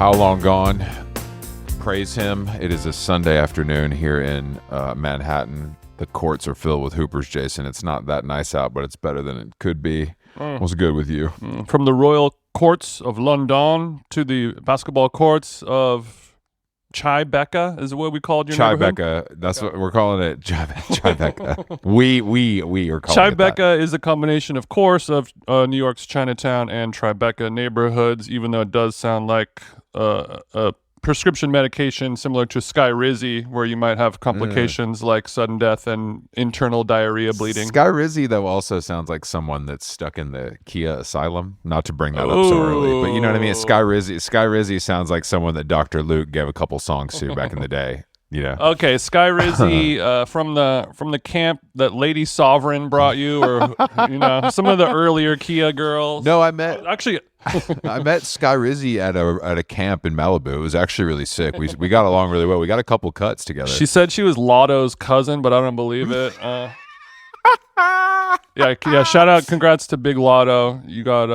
How Long Gone? Praise him. It is a Sunday afternoon here in Manhattan. The courts are filled with hoopers, Jason. It's not that nice out, but it's better than it could be. What's good with you? From the royal courts of London to the basketball courts of Tribeca is what we called your neighborhood? Tribeca. That's what we're calling it. Tribeca. we are calling it that. Tribeca is a combination, of course, of New York's Chinatown and Tribeca neighborhoods, even though it does sound like a prescription medication similar to Skyrizi, where you might have complications like sudden death and internal diarrhea bleeding. Skyrizi, though, also sounds like someone that's stuck in the Cou Asylum. Not to bring that up so early, but you know what I mean? Skyrizi sounds like someone that Dr. Luke gave a couple songs to back in the day. You know. Okay, Skyrizi from the camp that Lady Sovereign brought you, or some of the earlier Kia girls. No, I met Skyrizi at a camp in Malibu. It was actually really sick. We got along really well. We got a couple cuts together. She said she was Lotto's cousin, but I don't believe it. Yeah. Shout out, congrats to Big Lotto. You got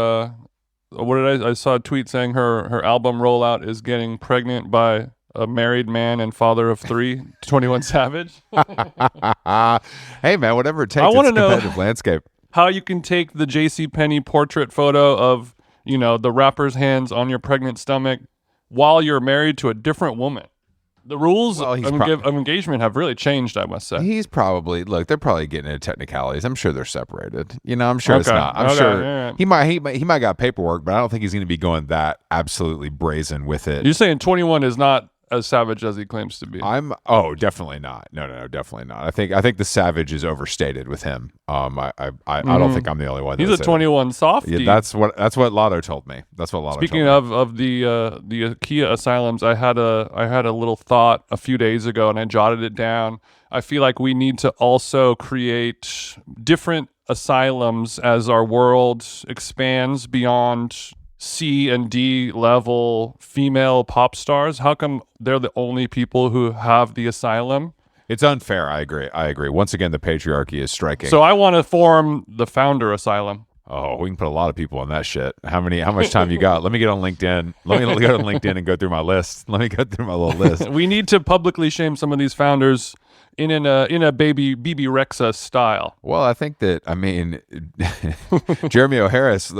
I saw a tweet saying her album rollout is getting pregnant by a married man and father of 3, 21 Savage. Hey man, whatever it takes. I want to it's know competitive landscape. How you can take the JCPenney portrait photo of the rapper's hands on your pregnant stomach while you're married to a different woman. The rules of engagement have really changed, I must say. They're probably getting into technicalities. I'm sure they're separated. I'm sure it's not. I'm sure yeah. he might got paperwork, but I don't think he's going to be going that absolutely brazen with it. You're saying 21 is not as savage as he claims to be? Definitely not. No, definitely not. I think the savage is overstated with him. I don't think I'm the only one. He's a 21 softie. Yeah, that's what Lotto told me. Speaking of the Kia asylums, I had a little thought a few days ago, and I jotted it down. I feel like we need to also create different asylums as our world expands beyond C and D level female pop stars. How come they're the only people who have the asylum? It's unfair. I agree. Once again, the patriarchy is striking. So I want to form the Founder Asylum. Oh, we can put a lot of people on that shit. How much time you got? Let me get on LinkedIn. Let me go on LinkedIn and go through my list. Let me go through my little list. We need to publicly shame some of these founders in a baby BB Rexa style. Well, I think that Jeremy O'Harris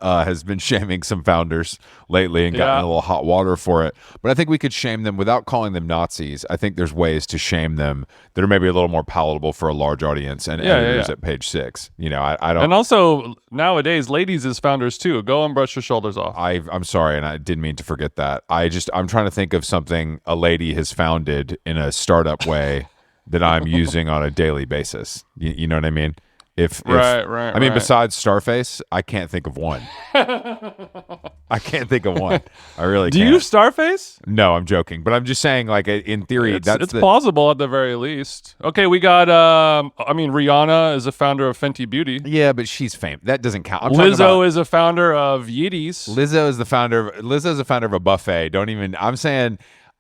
has been shaming some founders lately and gotten a little hot water for it. But I think we could shame them without calling them Nazis. I think there's ways to shame them that are maybe a little more palatable for a large audience and editors at Page 6. I don't. And also nowadays, ladies as founders too. Go and brush your shoulders off. I'm sorry, and I didn't mean to forget that. I'm trying to think of something a lady has founded in a startup way that I'm using on a daily basis. You know what I mean? Right. I mean, besides Starface, I can't think of one. I can't think of one. I really can't. Do you use Starface? No, I'm joking. But I'm just saying, like, in theory, it's plausible at the very least. Okay, we got, Rihanna is a founder of Fenty Beauty. Yeah, but she's famous. That doesn't count. Lizzo is a founder of Yeeties. Lizzo's a founder of a buffet.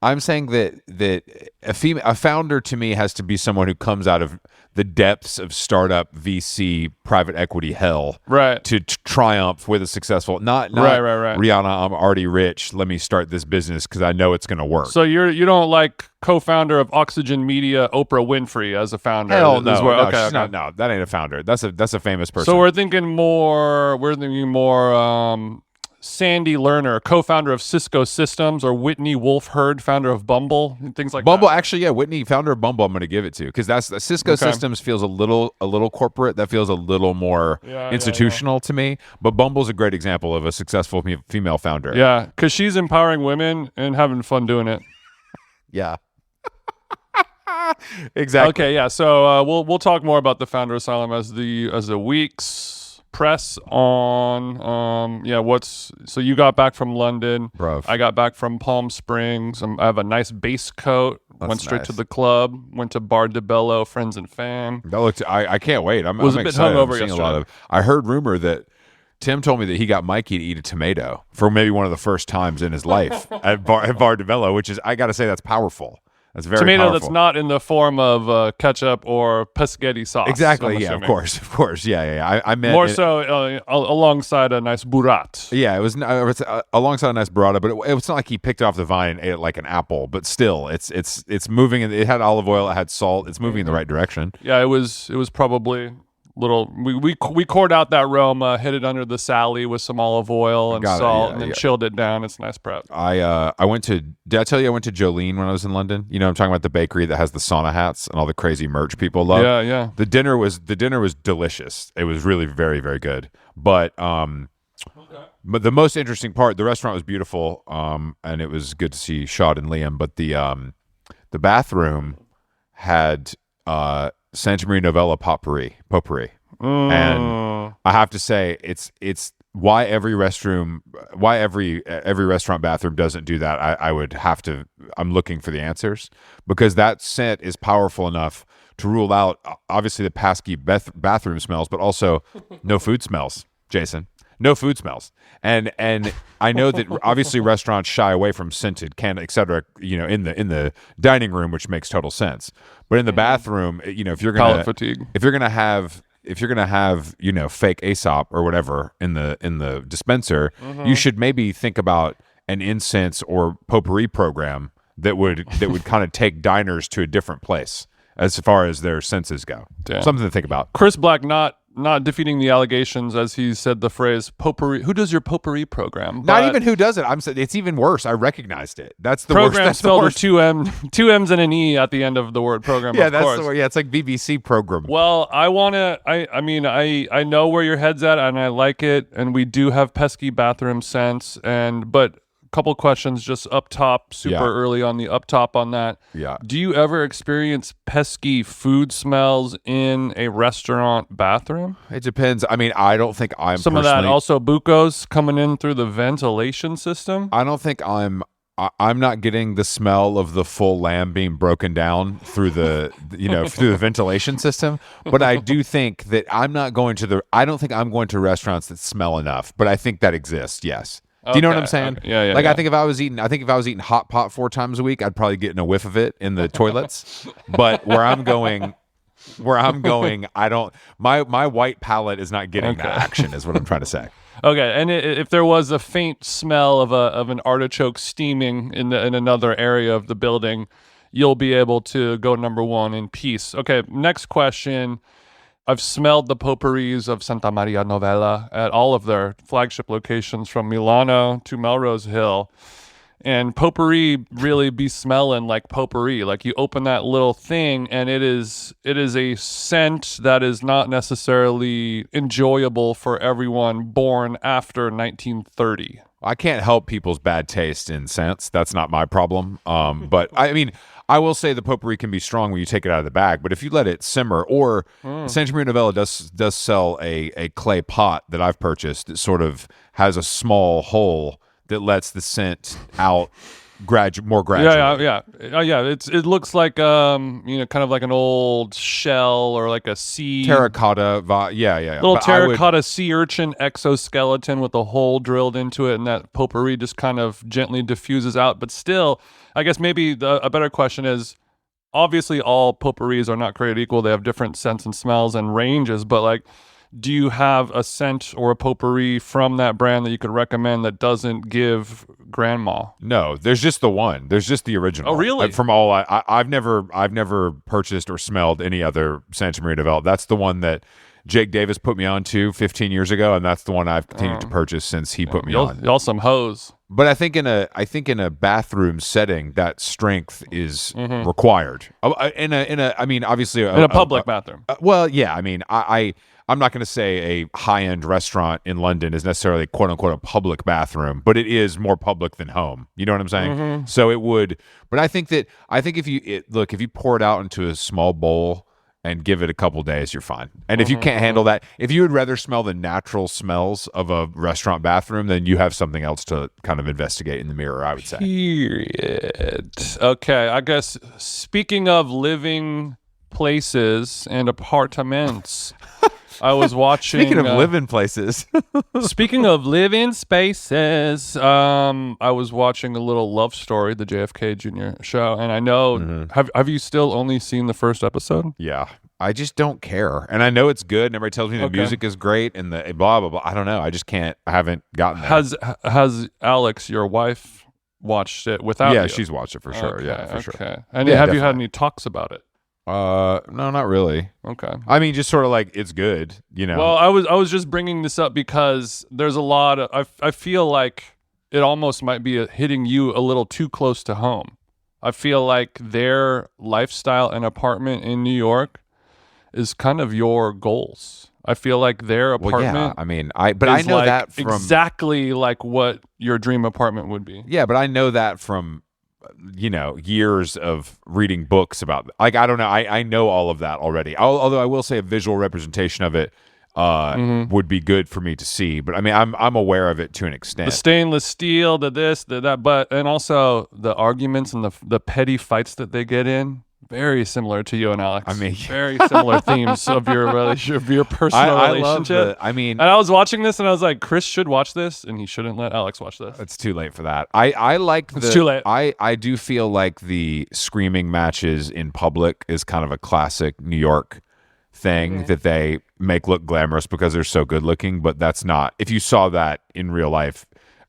I'm saying that a founder to me has to be someone who comes out of the depths of startup VC private equity hell, right? To triumph with a successful not right. Rihanna, I'm already rich. Let me start this business because I know it's going to work. So you don't like co-founder of Oxygen Media, Oprah Winfrey as a founder? Hell no, she's not. No, that ain't a founder. That's a famous person. So we're thinking more. Sandy Lerner, co-founder of Cisco Systems, or Whitney Wolf Herd, founder of Bumble, and things like Bumble, that. Actually, yeah, Whitney, founder of Bumble, I'm going to give it to, because that's Cisco Systems feels a little corporate. That feels a little more institutional to me. But Bumble's a great example of a successful female founder. Yeah, because she's empowering women and having fun doing it. Yeah. Exactly. Okay, yeah. So we'll talk more about the Founder Asylum as the weeks press on. So you got back from London. Bruv. I got back from Palm Springs. I have a nice base coat. Went straight to the club. Went to Bar de Bello, friends and fam. I can't wait. I'm a bit excited. hungover yesterday. I heard rumor that Tim told me that he got Mikey to eat a tomato for maybe one of the first times in his life at Bar de Bello, which is, I got to say, that's powerful. That's very tomato powerful. that's not in the form of ketchup or pescetti sauce. Exactly. I'm Yeah. Of assuming. course. Yeah. I meant More so alongside a nice burrata. Yeah, it was alongside a nice burrata, but it was not like he picked it off the vine and ate it like an apple. But still, it's moving. It had olive oil, it had salt. It's moving in the right direction. Yeah, it was probably little. We cored out that Roma, hid it under the Sally with some olive oil and salt, and then chilled it down. It's nice prep. I went to. Did I tell you I went to Jolene when I was in London? You know, I'm talking about the bakery that has the sauna hats and all the crazy merch people love. Yeah. The dinner was delicious. It was really very very good. But the most interesting part, the restaurant was beautiful, and it was good to see Shad and Liam. But the bathroom had Santa Maria Novella potpourri, and I have to say it's why every restaurant bathroom doesn't do that. I'm looking for the answers, because that scent is powerful enough to rule out obviously the pesky bathroom smells, but also no food smells, Jason. No food smells. And I know that obviously restaurants shy away from scented candle, et cetera, you know, in the dining room, which makes total sense. But in the bathroom, you know, if you're gonna have, you know, fake Aesop or whatever in the dispenser, you should maybe think about an incense or potpourri program that would kind of take diners to a different place as far as their senses go. Damn. Something to think about. Chris Black not defeating the allegations, as he said the phrase potpourri. Who does your potpourri program? Not even who does it. I'm saying it's even worse. I recognized it. That's the program worst. spelled with two M's and an E at the end of the word program. Yeah, of that's course. the word. Yeah, it's like BBC program. Well, I know where your head's at, and I like it, and we do have pesky bathroom scents, but couple questions just up top, super early on the up top on that. Yeah. Do you ever experience pesky food smells in a restaurant bathroom? It depends. I mean, I don't think I'm some of that also bucos coming in through the ventilation system. I don't think I'm not getting the smell of the full lamb being broken down through the through the ventilation system, but I do think that I don't think I'm going to restaurants that smell enough, but I think that exists. Yes. Do you know what I'm saying? Okay. Yeah. Like, I think if I was eating hot pot 4 times a week, I'd probably get in a whiff of it in the toilets. But where I'm going, I don't. My white palate is not getting that action. Is what I'm trying to say. Okay, and if there was a faint smell of an artichoke steaming in another area of the building, you'll be able to go number 1 in peace. Okay, next question. I've smelled the potpourris of Santa Maria Novella at all of their flagship locations from Milano to Melrose Hill. And potpourri really be smelling like potpourri. Like, you open that little thing and it is a scent that is not necessarily enjoyable for everyone born after 1930. I can't help people's bad taste in scents. That's not my problem. But I mean, I will say the potpourri can be strong when you take it out of the bag. But if you let it simmer, or Santa Maria Novella does sell a clay pot that I've purchased that sort of has a small hole that lets the scent out more gradually. Yeah. It looks like kind of like an old shell or like a sea terracotta. Little terracotta sea urchin exoskeleton with a hole drilled into it, and that potpourri just kind of gently diffuses out. But still, I guess maybe a better question is, obviously all potpourris are not created equal. They have different scents and smells and ranges, but like, do you have a scent or a potpourri from that brand that you could recommend that doesn't give grandma? No, there's just the one. There's just the original. Oh, really? From all I've never purchased or smelled any other Santa Maria Novella. That's the one that Jake Davis put me on to 15 years ago, and that's the one I've continued to purchase since he put me on. Y'all some hoes. But I think in a bathroom setting, that strength is required. In a public bathroom. Well, yeah. I mean, I'm not going to say a high-end restaurant in London is necessarily "quote unquote" a public bathroom, but it is more public than home. You know what I'm saying? So it would. But I think if you pour it out into a small bowl and give it a couple days, you're fine. And if you can't handle that, if you would rather smell the natural smells of a restaurant bathroom, then you have something else to kind of investigate in the mirror, I would say. Period. Okay, I guess speaking of living places and apartments, I was watching. Speaking of living places. Speaking of living spaces, I was watching a little Love Story, the JFK Jr. show, and I know. Have you still only seen the first episode? Yeah. I just don't care. And I know it's good, and everybody tells me the music is great and the blah, blah, blah. I don't know. I just can't. I haven't gotten there. Has Alex, your wife, watched it without you? Yeah, she's watched it for sure. Yeah, for sure. And have you had any talks about it? No, not really. Okay. I mean, just sort of like it's good, you know. Well, I was just bringing this up because there's a lot of I feel like it almost might be hitting you a little too close to home. I feel like their lifestyle and apartment in New York is kind of your goals. I feel like their apartment. Well, yeah, I mean, I know like that from exactly like what your dream apartment would be. Yeah, but I know that from years of reading books about, like, I don't know, I know all of that already. Although I will say a visual representation of it would be good for me to see. But I mean, I'm aware of it to an extent. The stainless steel, the this, the that, but and also the arguments and the petty fights that they get in. Very similar to you and Alex. I mean, very similar themes of your relationship, of your personal relationship. And I was watching this and I was like, Chris should watch this, and he shouldn't let Alex watch this. It's too late for that. I like it's too late. I do feel like the screaming matches in public is kind of a classic New York thing that they make look glamorous because they're so good looking, but that's not. If you saw that in real life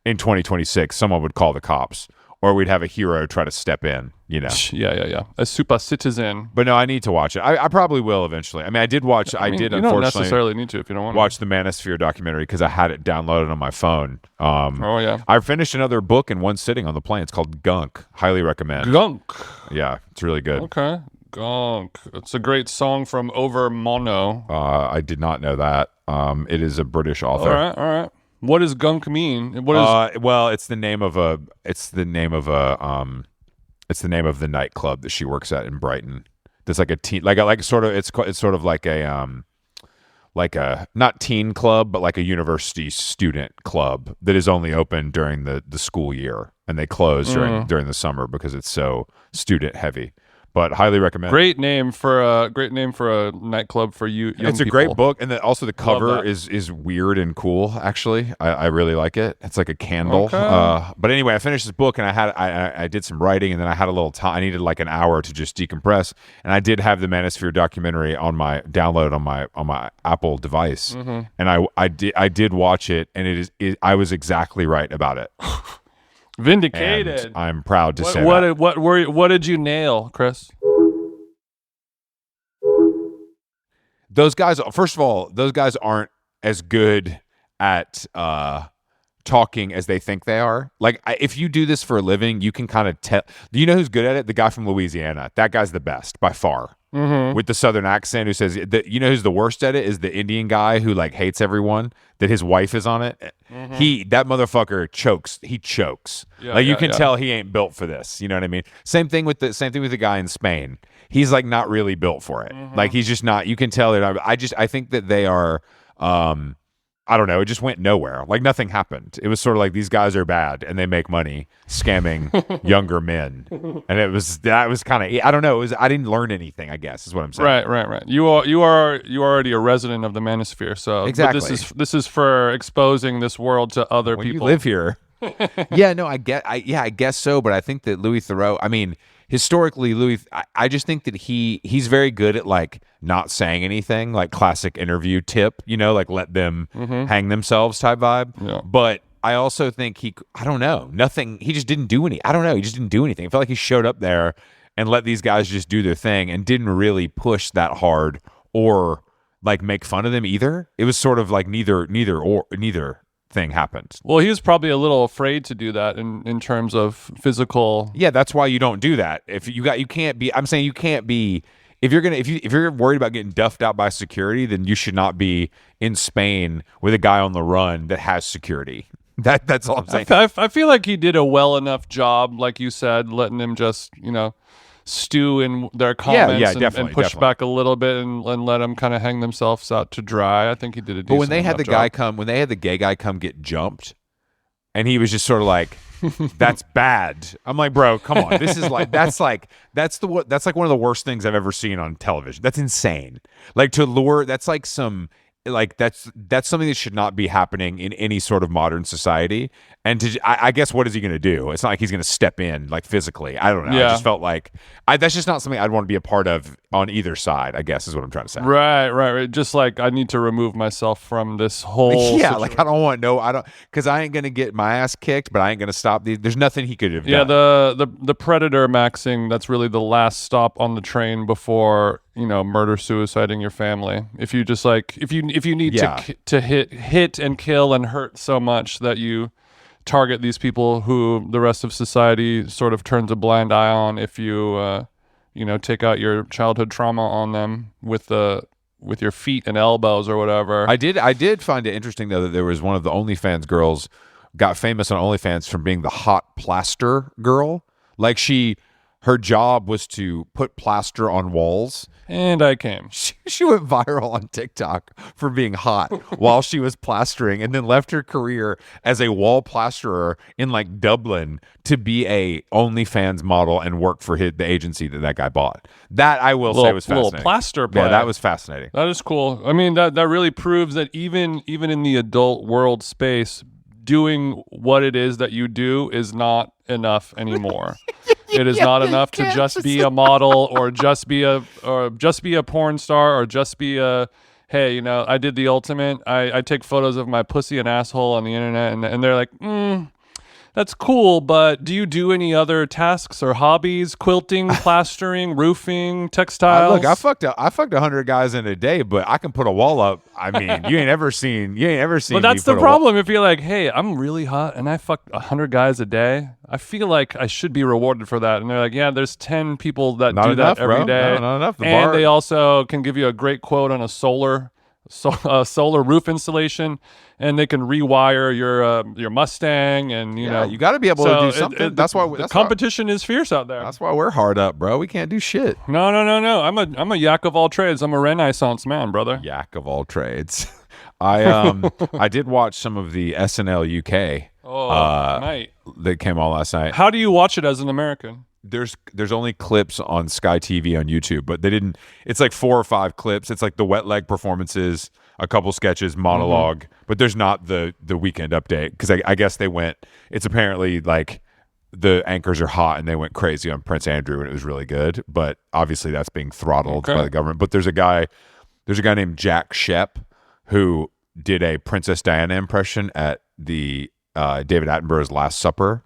in 2026, someone would call the cops. Or we'd have a hero try to step in, you know. Yeah. A super citizen. But no, I need to watch it. I probably will eventually. I mean, I did watch. I did. You Unfortunately, don't necessarily need to if you don't want to watch the Manosphere documentary because I had it downloaded on my phone. Oh yeah. I finished another book in one sitting on the plane. It's called Gunk. Highly recommend. Gunk. Yeah, it's really good. Okay. Gunk. It's a great song from Over Mono. I did not know that. It is a British author. All right. What does gunk mean? What is? Well, it's the name of the nightclub that she works at in Brighton. There's like a teen, it's sort of like a not teen club, but like a university student club that is only open during the school year, and they close during the summer because it's so student heavy. But highly recommend. Great name for a nightclub for you. It's a great book, and also the cover is weird and cool. Actually, I really like it. It's like a candle. Okay. But anyway, I finished this book, and I did some writing, and then I had a little time. I needed like an hour to just decompress, and I did have the Manosphere documentary on my download on my Apple device, and I did watch it, and I was exactly right about it. Vindicated. And I'm proud to say that. What did you nail, Chris? Those guys, first of all, those guys aren't as good at talking as they think they are. Like, if you do this for a living, you can kind of tell. Do you know who's good at it? The guy from Louisiana. That guy's the best by far. With the southern accent, who says that, you know who's the worst at it is the Indian guy who like hates everyone that his wife is on it. That motherfucker chokes. He chokes. You can tell he ain't built for this. You know what I mean? Same thing with the guy in Spain. He's like not really built for it. Like he's just not. You can tell that. I think that they are. I don't know. It just went nowhere. Like nothing happened. It was sort of like these guys are bad and they make money scamming younger men. And that was kind of, I don't know. I didn't learn anything, I guess is what I'm saying. Right. You are already a resident of the Manosphere. So exactly. But this is for exposing this world to other people. You live here. Yeah, no, I guess so. But I think that Louis Theroux, I mean, historically, I just think that he's very good at like not saying anything, like classic interview tip, you know, like let them hang themselves type vibe. Yeah. But I also think I don't know, nothing. He just didn't do I don't know. He just didn't do anything. I felt like he showed up there and let these guys just do their thing and didn't really push that hard or like make fun of them either. It was sort of like neither thing happened. Well, he was probably a little afraid to do that in terms of physical. Yeah, that's why you don't do that. If you can't be. I'm saying you can't be. If you're worried about getting duffed out by security, then you should not be in Spain with a guy on the run that has security. That's all I'm saying. I feel like he did a well enough job, like you said, letting him just stew in their comments and push back a little bit and let them kind of hang themselves out to dry. I think he did a decent But when they had the gay guy come get jumped, and he was just sort of like, "That's bad." I'm like, "Bro, come on. This is like that's like one of the worst things I've ever seen on television. That's insane. Like to lure. That's like some like that's something that should not be happening in any sort of modern society. And I guess what is he going to do? It's not like he's going to step in like physically. I don't know. Yeah. I just felt like that's just not something I'd want to be a part of on either side, I guess is what I'm trying to say. Right. Just like I need to remove myself from this whole situation. Like I don't because I ain't going to get my ass kicked, but I ain't going to stop there's nothing he could have done. Yeah, the predator maxing, that's really the last stop on the train before, murder suiciding your family. If you just like if you need to hit and kill and hurt so much that you target these people who the rest of society sort of turns a blind eye on, if you take out your childhood trauma on them with your feet and elbows or whatever. I did find it interesting though that there was one of the OnlyFans girls got famous on OnlyFans from being the hot plaster girl. Like her job was to put plaster on walls. And I came. She went viral on TikTok for being hot while she was plastering, and then left her career as a wall plasterer in like Dublin to be a OnlyFans model and work for the agency that guy bought. That I will say was fascinating. Little plaster play. Yeah, that was fascinating. That is cool. I mean, that really proves that even in the adult world space, doing what it is that you do is not enough anymore. It is not enough to just be a model or just be a porn star or just be a, hey, I did the ultimate. I take photos of my pussy and asshole on the internet, and they're like, that's cool, but do you do any other tasks or hobbies? Quilting, plastering, roofing, textiles? Look, I fucked 100 guys in a day, but I can put a wall up. I mean, you ain't ever seen. But that's the problem. If you're like, hey, I'm really hot and I fucked 100 guys a day, I feel like I should be rewarded for that. And they're like, yeah, there's 10 people that do that every day. Not enough. And they also can give you a great quote on a solar roof installation, and they can rewire your Mustang, and you got to be able to do something. That's why the competition is fierce out there. That's why we're hard up, bro. We can't do shit. No. I'm a yak of all trades. I'm a Renaissance man, brother. Yak of all trades. I did watch some of the SNL UK. Mate, that came on last night. How do you watch it as an American? There's only clips on Sky TV on YouTube, but they didn't. It's like 4 or 5 clips. It's like the wet leg performances, a couple sketches, monologue, but there's not the weekend update because I guess they went. It's apparently like the anchors are hot and they went crazy on Prince Andrew and it was really good, but obviously that's being throttled by the government. But there's a guy named Jack Shep who did a Princess Diana impression at the David Attenborough's Last Supper.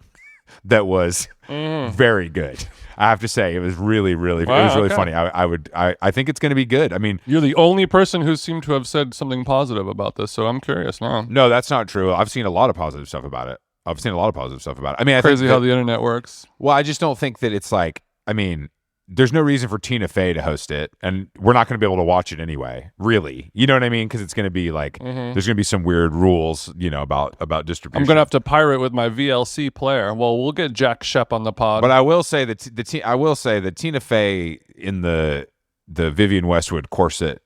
That was very good. I have to say, it was really, really, it was really funny. I think it's going to be good. I mean, you're the only person who seemed to have said something positive about this, so I'm curious now. No, that's not true. I've seen a lot of positive stuff about it. I mean, crazy how the internet works. Well, I just don't think that it's like. I mean, there's no reason for Tina Fey to host it, and we're not going to be able to watch it anyway. Really, you know what I mean? Because it's going to be like there's going to be some weird rules, about distribution. I'm going to have to pirate with my VLC player. Well, we'll get Jack Shep on the pod. But I will say that Tina Fey in the Vivienne Westwood corset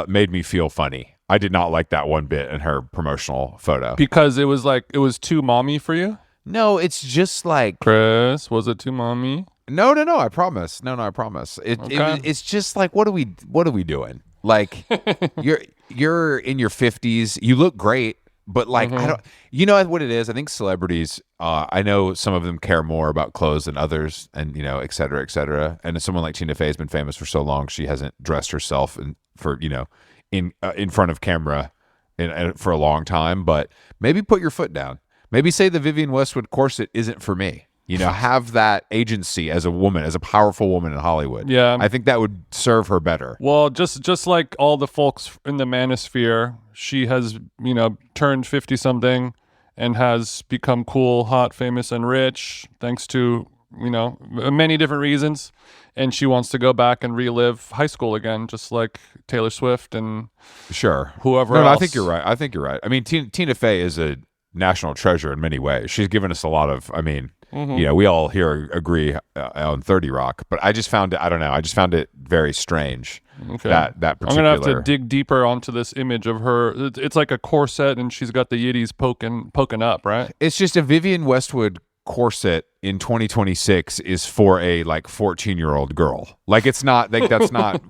made me feel funny. I did not like that one bit in her promotional photo because it was too mommy for you. No, it's just like Chris. Was it too mommy? No, I promise. No, I promise. It's just like, what are we doing? Like, you're in your 50s. You look great, but like, I don't. You know what it is? I think celebrities. I know some of them care more about clothes than others, and et cetera, et cetera. And someone like Tina Fey has been famous for so long, she hasn't dressed herself in front of camera for a long time. But maybe put your foot down. Maybe say the Vivienne Westwood corset isn't for me. Have that agency as a woman, as a powerful woman in Hollywood. Yeah. I think that would serve her better. Well, just like all the folks in the manosphere, she has, turned 50-something and has become cool, hot, famous, and rich thanks to, many different reasons. And she wants to go back and relive high school again, just like Taylor Swift and whoever else. No, I think you're right. I mean, Tina Fey is a national treasure in many ways. She's given us a lot of, we all here agree on 30 Rock, but I just found it, I don't know, I just found it very strange. Okay. That particular. I'm going to have to dig deeper onto this image of her. It's like a corset and she's got the yitties poking up, right? It's just a Vivienne Westwood corset in 2026 is for a like 14-year-old girl. Like it's not like that's not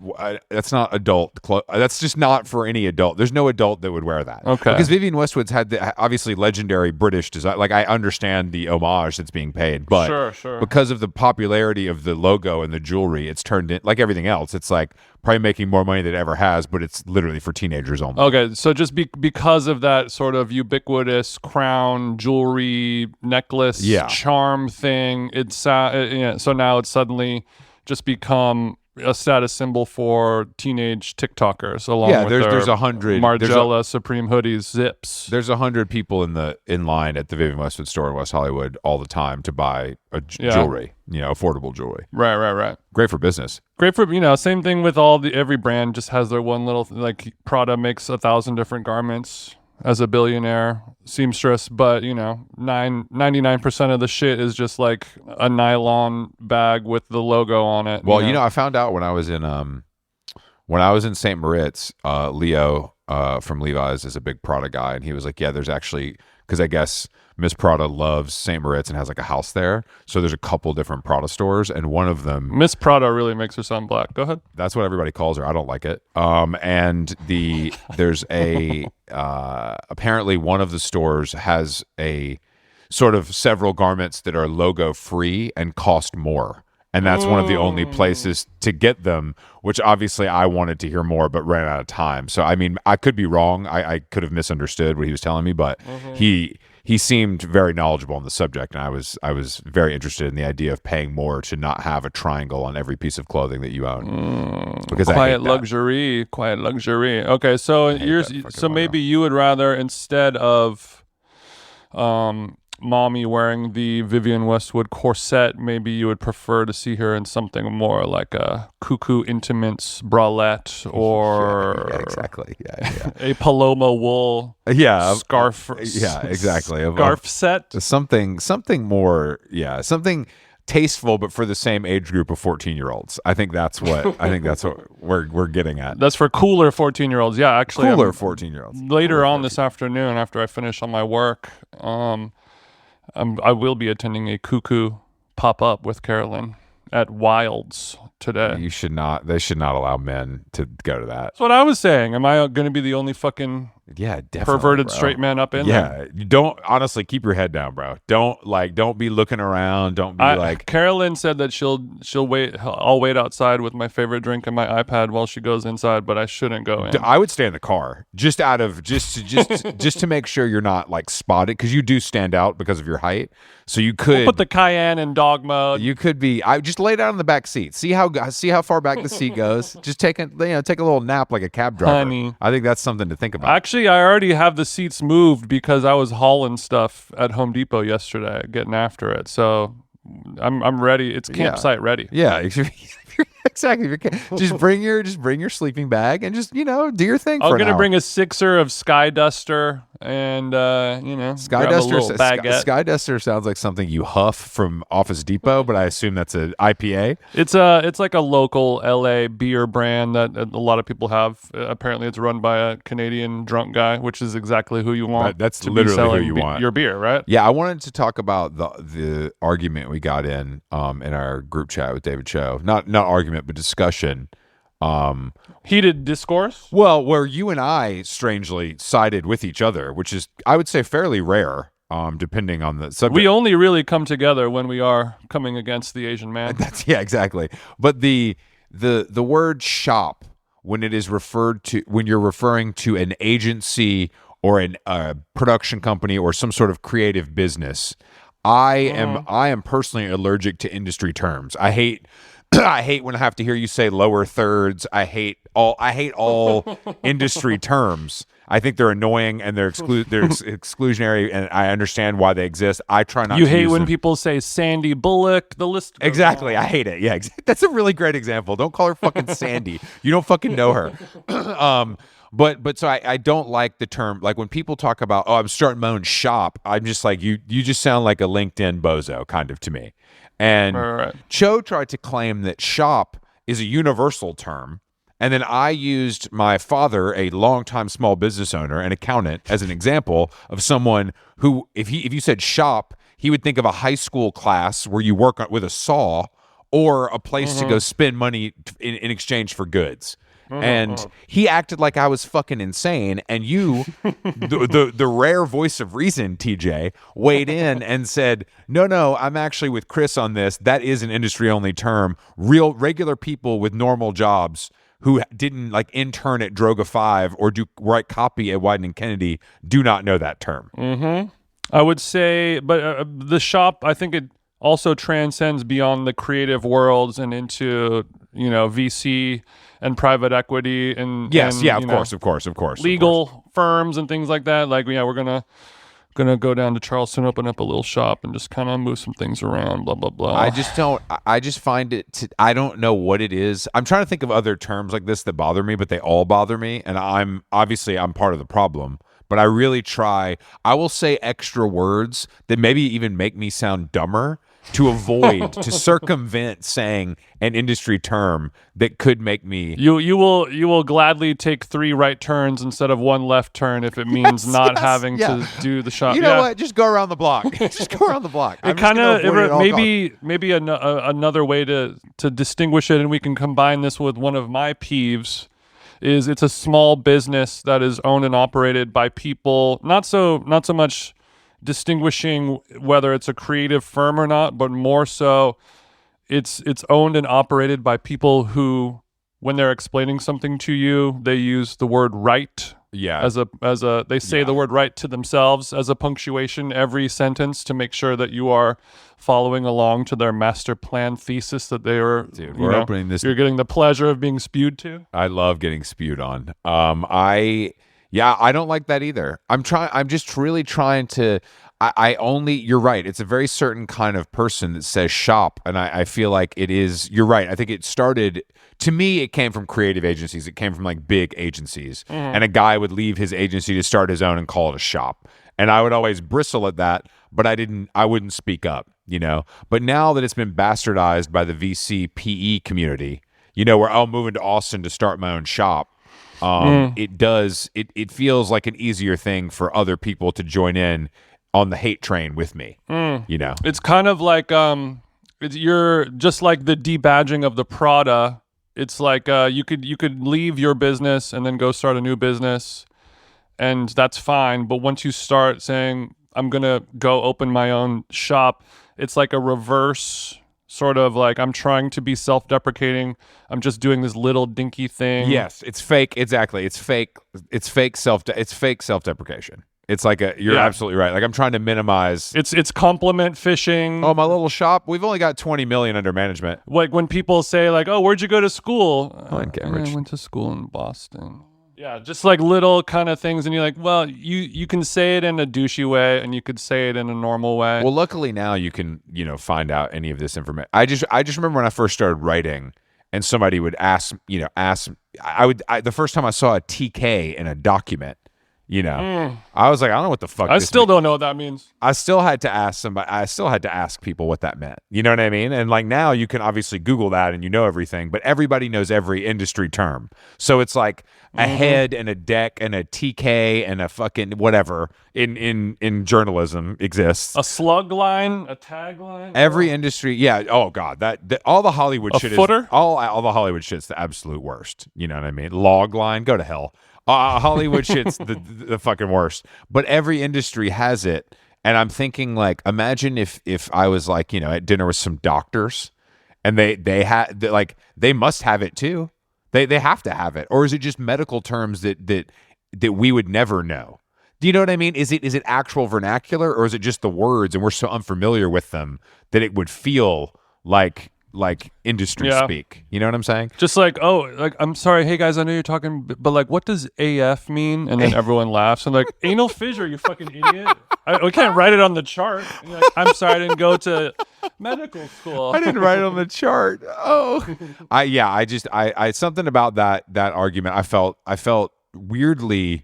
adult that's just not for any adult. There's no adult that would wear that. Okay. Because Vivienne Westwood's had the obviously legendary British design. Like I understand the homage that's being paid, but sure. because of the popularity of the logo and the jewelry, it's turned in like everything else. It's like probably making more money than it ever has, but it's literally for teenagers only. Okay, so just because of that sort of ubiquitous crown jewelry necklace charm thing, so now it's suddenly just become a status symbol for teenage TikTokers, along with there's 100 Margiela Supreme hoodies, zips. There's 100 people in line at the Vivienne Westwood store in West Hollywood all the time to buy jewelry, affordable jewelry. Right. Great for business. Great for same thing with every brand just has their one little like Prada makes 1,000 different garments as a billionaire seamstress, but 99% of the shit is just like a nylon bag with the logo on it. Well, I found out when I was in St. Moritz, Leo from Levi's is a big Prada guy, and he was like, yeah, there's actually, because I guess Miss Prada loves St. Moritz and has like a house there, so there's a couple different Prada stores, and one of them, Miss Prada really makes her sound black. Go ahead. That's what everybody calls her. I don't like it. And there's a apparently one of the stores has a sort of several garments that are logo free and cost more. And that's one of the only places to get them, which obviously I wanted to hear more, but ran out of time. So, I mean, I could be wrong. I could have misunderstood what he was telling me, but he seemed very knowledgeable on the subject, and I was very interested in the idea of paying more to not have a triangle on every piece of clothing that you own. Because quiet luxury. Okay, so maybe you would rather, instead of mommy wearing the Vivienne Westwood corset, maybe you would prefer to see her in something more like a Cou Cou Intimates bralette or exactly. a Paloma wool scarf. Exactly. Scarf set. Something more. Something tasteful, but for the same age group of 14-year-olds. I think that's what we're getting at. That's for cooler 14-year-olds. Yeah, actually, 14-year-olds. Later on this afternoon, after I finish on my work, I will be attending a Cou Cou pop-up with Carolyn at Wilds today. They should not allow men to go to that. That's what I was saying. Am I going to be the only fucking perverted bro. Straight man up in there? You don't, honestly, keep your head down, bro. Don't be looking around. Don't be like. Carolyn said that she'll wait. I'll wait outside with my favorite drink and my iPad while she goes inside, but I shouldn't go in. I would stay in the car just to make sure you're not like spotted, because you do stand out because of your height. So you could put the Cayenne in dog mode. You could be. I just lay down in the back seat. See how far back the seat goes. Just take a little nap like a cab driver. Honey. I think that's something to think about. Actually, I already have the seats moved because I was hauling stuff at Home Depot yesterday, getting after it. So I'm ready. It's campsite ready. Yeah. Exactly. Just bring your sleeping bag and just do your thing. I'm gonna bring a sixer of Sky Duster and Sky Duster sounds like something you huff from Office Depot, but I assume that's an IPA. It's like a local LA beer brand that a lot of people have. Apparently, it's run by a Canadian drunk guy, which is exactly who you want. That's to literally be selling who you want. Your beer, right? Yeah, I wanted to talk about the argument we got in our group chat with David Cho. Not argument, but discussion. Heated discourse? Well, where you and I strangely sided with each other, which is, I would say, fairly rare, depending on the subject. We only really come together when we are coming against the Asian man. Exactly. But the word shop, when it is when you're referring to an agency or a production company or some sort of creative business, I am personally allergic to industry terms. I hate when I have to hear you say lower thirds. I hate all industry terms. I think they're annoying and they're exclusionary, and I understand why they exist. I try not to use them. You hate when people say Sandy Bullock, the list goes exactly. on. I hate it. Yeah, that's a really great example. Don't call her fucking Sandy. You don't fucking know her. But so I don't like the term, like when people talk about, I'm starting my own shop, I'm just like, you just sound like a LinkedIn bozo kind of to me. And right. Cho tried to claim that shop is a universal term. And then I used my father, a longtime small business owner and accountant, as an example of someone who, if you said shop, he would think of a high school class where you work with a saw, or a place to go spend money in exchange for goods. And he acted like I was fucking insane. And you, the rare voice of reason, TJ, weighed in and said, no, I'm actually with Chris on this. That is an industry-only term. Regular people with normal jobs who didn't like intern at Droga 5 or write copy at Wyden and Kennedy do not know that term. I would say, but the shop, I think it also transcends beyond the creative worlds and into, VC and private equity and of course, legal firms and things like that. Like, we're gonna go down to Charleston, open up a little shop, and just kind of move some things around. Blah blah blah. I just find it. I don't know what it is. I'm trying to think of other terms like this that bother me, but they all bother me, and I'm part of the problem. But I really try. I will say extra words that maybe even make me sound dumber to avoid, to circumvent saying an industry term that could make me. You will gladly take 3 right turns instead of 1 left turn if it means having to do the shop. You know what? Just go around the block. Just go around the block. It kind of maybe another way to distinguish it, and we can combine this with one of my peeves. Is it's a small business that is owned and operated by people, not so much distinguishing whether it's a creative firm or not, but more so it's owned and operated by people who, when they're explaining something to you, they use the word right as a they say the word right to themselves as a punctuation every sentence to make sure that you are following along to their master plan thesis that they are. Dude, we're opening this. You're getting the pleasure of being spewed to. I love getting spewed on. I don't like that either. I'm just really trying to. You're right. It's a very certain kind of person that says shop. And I feel like it is, you're right. I think it started, to me, it came from creative agencies. It came from like big agencies. And a guy would leave his agency to start his own and call it a shop. And I would always bristle at that, but I wouldn't speak up, But now that it's been bastardized by the VC PE community, where I'll move into Austin to start my own shop. It feels like an easier thing for other people to join in on the hate train with me. It's kind of like you're just like the debadging of the Prada. It's like you could leave your business and then go start a new business, and that's fine. But once you start saying I'm gonna go open my own shop, it's like a reverse sort of like I'm trying to be self-deprecating. I'm just doing this little dinky thing. Yes, it's fake. Exactly, it's fake. It's fake self-deprecation. It's like you're absolutely right. Like I'm trying to minimize. It's compliment fishing. Oh, my little shop. We've only got 20 million under management. Like when people say like, "Oh, where'd you go to school?" In Cambridge. I went to school in Boston. Yeah, just like little kind of things, and you're like, well, you can say it in a douchey way, and you could say it in a normal way. Well, luckily now you can find out any of this information. I just remember when I first started writing, and somebody would ask. The first time I saw a TK in a document. I was like, I don't know what the fuck. I still don't know what that means. I still had to ask somebody. I still had to ask people what that meant. You know what I mean? And like now, you can obviously Google that and everything. But everybody knows every industry term. So it's like a head and a deck and a TK and a fucking whatever in journalism exists. A slug line, a tagline. Every industry, yeah. Oh god, all the Hollywood shit footer? is all the Hollywood shit's the absolute worst. You know what I mean? Log line, go to hell. Hollywood shit's the fucking worst. But every industry has it. And I'm thinking like, imagine if I was like, at dinner with some doctors and they must have it too. They have to have it. Or is it just medical terms that we would never know? Do you know what I mean? Is it actual vernacular, or is it just the words and we're so unfamiliar with them that it would feel like industry speak? You know what I'm saying? Just like, I'm sorry, hey guys, I know you're talking, but like, what does AF mean? And then everyone laughs. I'm like, anal fissure, you fucking idiot. We can't write it on the chart. Like, I'm sorry, I didn't go to medical school. I didn't write it on the chart. Oh, I something about that argument. I felt weirdly,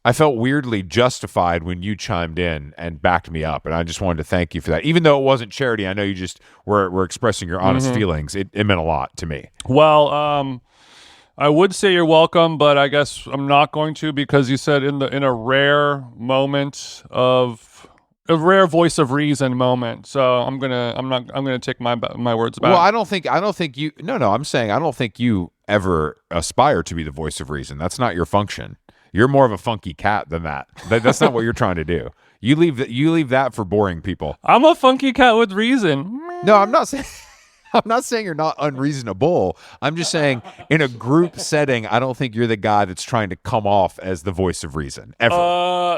I felt weirdly justified when you chimed in and backed me up, and I just wanted to thank you for that. Even though it wasn't charity, I know you just were expressing your honest feelings. It meant a lot to me. Well, I would say you're welcome, but I guess I'm not going to, because you said in a rare moment of a rare voice of reason moment. So I'm gonna take my words back. Well, I don't think you. No, I'm saying I don't think you ever aspire to be the voice of reason. That's not your function. You're more of a funky cat than that. That's not what you're trying to do. You leave that for boring people. I'm a funky cat with reason. No, I'm not saying. I'm not saying you're not unreasonable. I'm just saying in a group setting, I don't think you're the guy that's trying to come off as the voice of reason ever.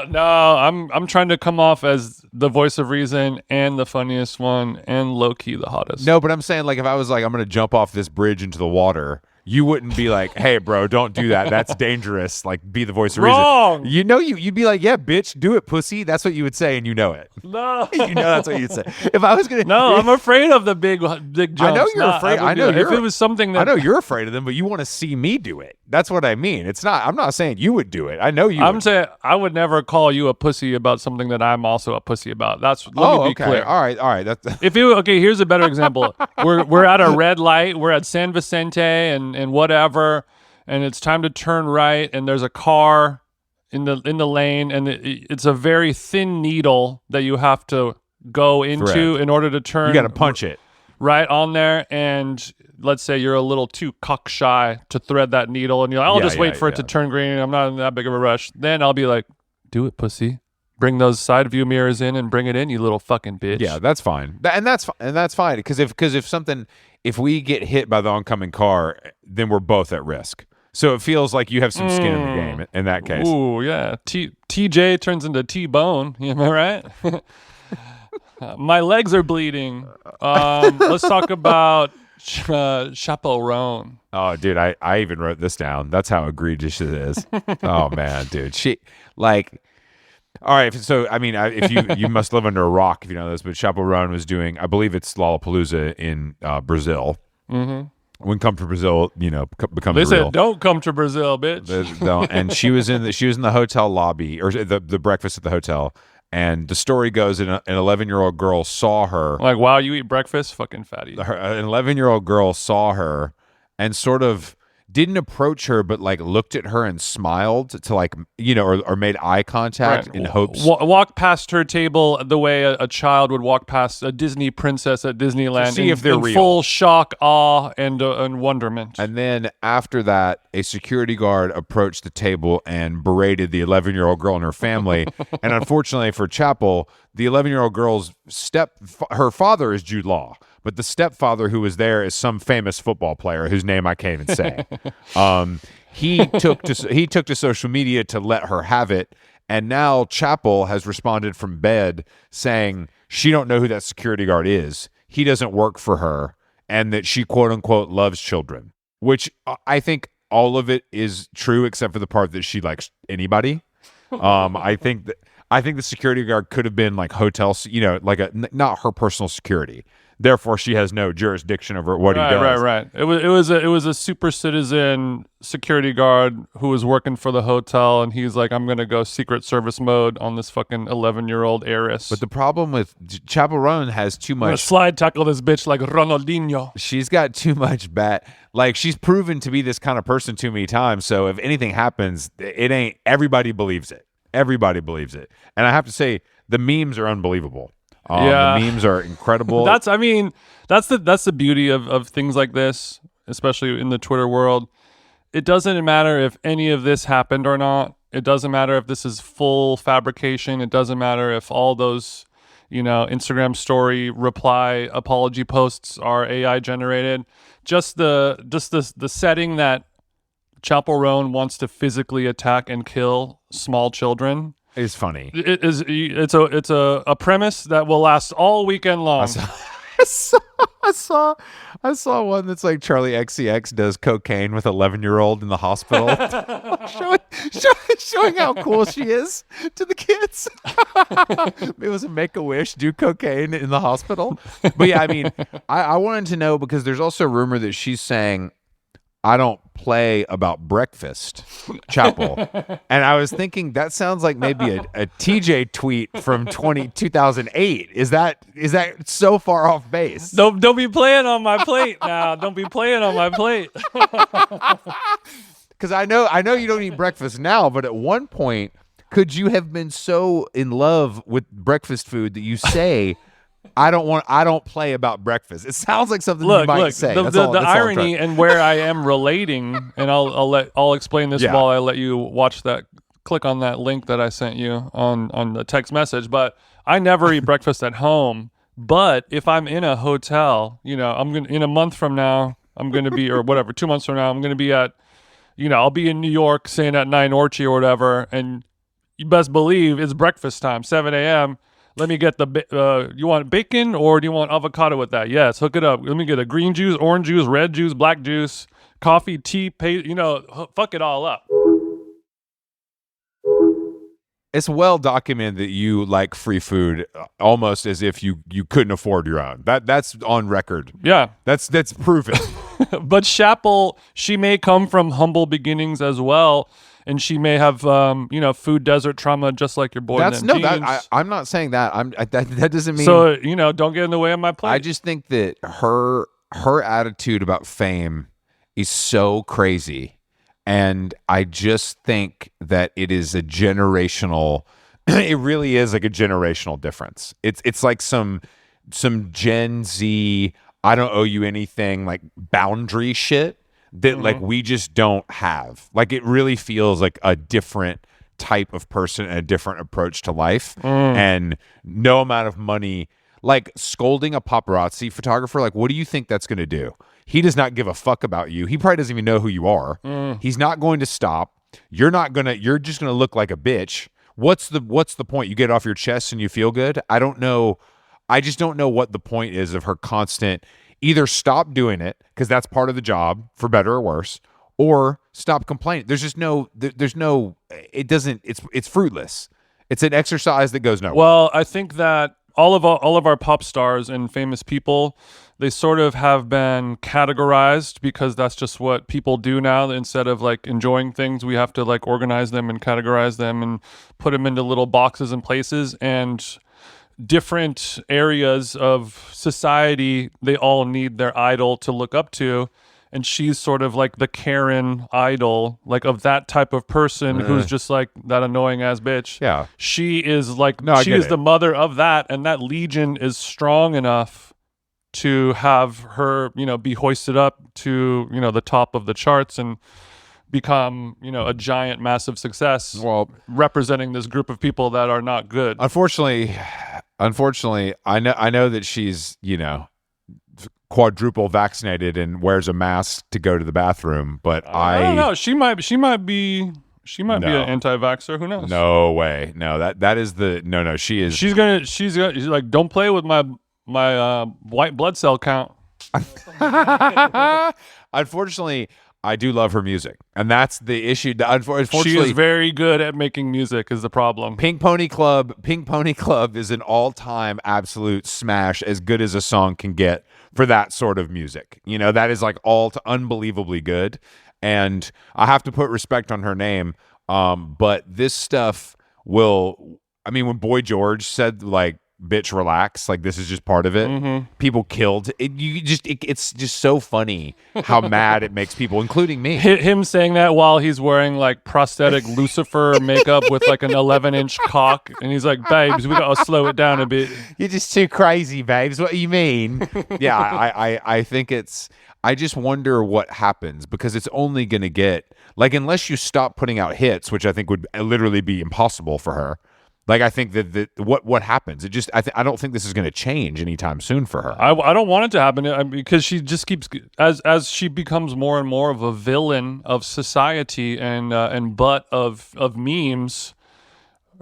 No, I'm trying to come off as the voice of reason and the funniest one and low key the hottest. No, but I'm saying like if I was like I'm going to jump off this bridge into the water, you wouldn't be like, "Hey, bro, don't do that. That's dangerous." Like, be the voice of Wrong. reason. You'd be like, "Yeah, bitch, do it, pussy." That's what you would say, and you know it. No, that's what you'd say. If I was gonna, no, I'm afraid of the big jumps. I know you're afraid. I know if it was something that I know you're afraid of them, but you want to see me do it. That's what I mean. It's not. I'm not saying you would do it. I know you. I'm saying I would never call you a pussy about something that I'm also a pussy about. Let me be clear. All right. That's here's a better example. We're at a red light. We're at San Vicente and whatever, and it's time to turn right, and there's a car in the lane, and it's a very thin needle that you have to go into in order to turn. You got to punch it right on there, and let's say you're a little too cock shy to thread that needle, and you're like, I'll just wait for it to turn green. I'm not in that big of a rush. Then I'll be like, do it, pussy. Bring those side view mirrors in and bring it in, you little fucking bitch. Yeah, that's fine. And that's fine because if we get hit by the oncoming car, then we're both at risk. So it feels like you have some skin in the game in that case. Ooh, yeah. TJ turns into T-Bone. Am I right? My legs are bleeding. Let's talk about Chappell Roan. Oh, dude, I even wrote this down. That's how egregious it is. Oh, man, dude. All right, so, I mean, if you must live under a rock if you know this, but Chappell Roan was doing, I believe it's Lollapalooza in Brazil. Mm-hmm. When come to Brazil, becomes they real. Said, "Don't come to Brazil, bitch." And she was in the hotel lobby or the breakfast at the hotel, and the story goes, an 11-year-old girl saw her. Like, wow, you eat breakfast, fucking fatty. An 11-year-old girl saw her and sort of didn't approach her, but like looked at her and smiled to like or made eye contact in hopes. Walk past her table the way a child would walk past a Disney princess at Disneyland. To see if they're real. Full shock, awe, and wonderment. And then after that, a security guard approached the table and berated the 11-year-old girl and her family. And unfortunately for Chappell, the 11-year-old girl's her father is Jude Law. But the stepfather who was there is some famous football player whose name I can't even say. He took to social media to let her have it, and now Chappell has responded from bed saying she don't know who that security guard is. He doesn't work for her, and that she quote unquote loves children. Which I think all of it is true except for the part that she likes anybody. I think the security guard could have been like hotels, not her personal security. Therefore, she has no jurisdiction over what he does. Right. It was a super citizen security guard who was working for the hotel, and he's like, I'm gonna go Secret Service mode on this fucking 11-year-old heiress. But the problem with Chappell Roan has too much. I'm gonna slide tackle this bitch like Ronaldinho. She's got too much bat. Like she's proven to be this kind of person too many times. So if anything happens, it ain't. Everybody believes it. Everybody believes it. And I have to say, the memes are unbelievable. The memes are incredible. That's the beauty of things like this, especially in the Twitter world. It doesn't matter if any of this happened or not. It doesn't matter if this is full fabrication. It doesn't matter if all those, Instagram story reply apology posts are AI generated. Just the setting that Chappell Roan wants to physically attack and kill small children. It's funny. It's a premise that will last all weekend long. I saw one that's like Charlie XCX does cocaine with 11-year-old in the hospital, showing how cool she is to the kids. It was a Make-A-Wish, do cocaine in the hospital. But yeah, I mean, I wanted to know because there's also a rumor that she's saying, I don't play about breakfast, Chappell. And I was thinking that sounds like maybe a TJ tweet from 2008. Is that so far off base? Don't be playing on my plate now. Don't be playing on my plate. Because I know you don't eat breakfast now, but at one point could you have been so in love with breakfast food that you say, I don't play about breakfast? It sounds like something you might say. The irony and where I am relating, and I'll explain this while I let you watch that. Click on that link that I sent you on the text message. But I never eat breakfast at home. But if I'm in a hotel, I'm gonna in a month from now, I'm gonna be or whatever 2 months from now, I'm gonna be at, I'll be in New York, saying at 9 Orchie or whatever, and you best believe it's breakfast time, 7 a.m. Let me get you want bacon or do you want avocado with that? Yes, hook it up. Let me get a green juice, orange juice, red juice, black juice, coffee, tea, fuck it all up. It's well documented that you like free food almost as if you couldn't afford your own. That's on record. Yeah. That's proven. But Chappell, she may come from humble beginnings as well, and she may have food desert trauma just like your boy. I'm not saying that. That doesn't mean so. Don't get in the way of my plate. I just think that her attitude about fame is so crazy. And I just think that it is a generational. It really is like a generational difference. It's like some Gen Z. I don't owe you anything like boundary shit that like we just don't have. Like it really feels like a different type of person and a different approach to life. And no amount of money, like scolding a paparazzi photographer. Like, what do you think that's going to do? He does not give a fuck about you. He probably doesn't even know who you are. He's not going to stop. You're just going to look like a bitch. What's the point? You get off your chest and you feel good? I don't know. I just don't know what the point is of her constant either stop doing it because that's part of the job for better or worse, or stop complaining. There's it's fruitless. It's an exercise that goes nowhere. Well, I think that all of our pop stars and famous people, they sort of have been categorized because that's just what people do now. Instead of like enjoying things, we have to like organize them and categorize them and put them into little boxes and places. And different areas of society, they all need their idol to look up to. And she's sort of like the Karen idol, like of that type of person who's just like that annoying ass bitch. Yeah. She is like, she is the mother of that. And that legion is strong enough to have her, be hoisted up to, the top of the charts and become, a giant, massive success. Well, representing this group of people that are not good. Unfortunately, I know that she's, quadruple vaccinated and wears a mask to go to the bathroom, but I don't know. She might be an anti-vaxxer. Who knows? No way. No, that is no. She is. She's like, don't play with my white blood cell count. Unfortunately, I do love her music, and that's the issue. Unfortunately, she is very good at making music. Is the problem? Pink Pony Club is an all-time absolute smash, as good as a song can get for that sort of music. That is like unbelievably good, and I have to put respect on her name. But this stuff will. I mean, when Boy George said like, bitch, relax, like this is just part of it. People killed it. It's just so funny how mad it makes people, including me. Him saying that while he's wearing like prosthetic Lucifer makeup with like an 11-inch cock, and he's like, babes, we gotta slow it down a bit. You're just too crazy, babes. What do you mean? Yeah, I think I just wonder what happens, because it's only gonna get like, unless you stop putting out hits, which I think would literally be impossible for her. Like, I think that what happens? It just I don't think this is going to change anytime soon for her. I don't want it to happen because she just keeps as she becomes more and more of a villain of society and butt of memes.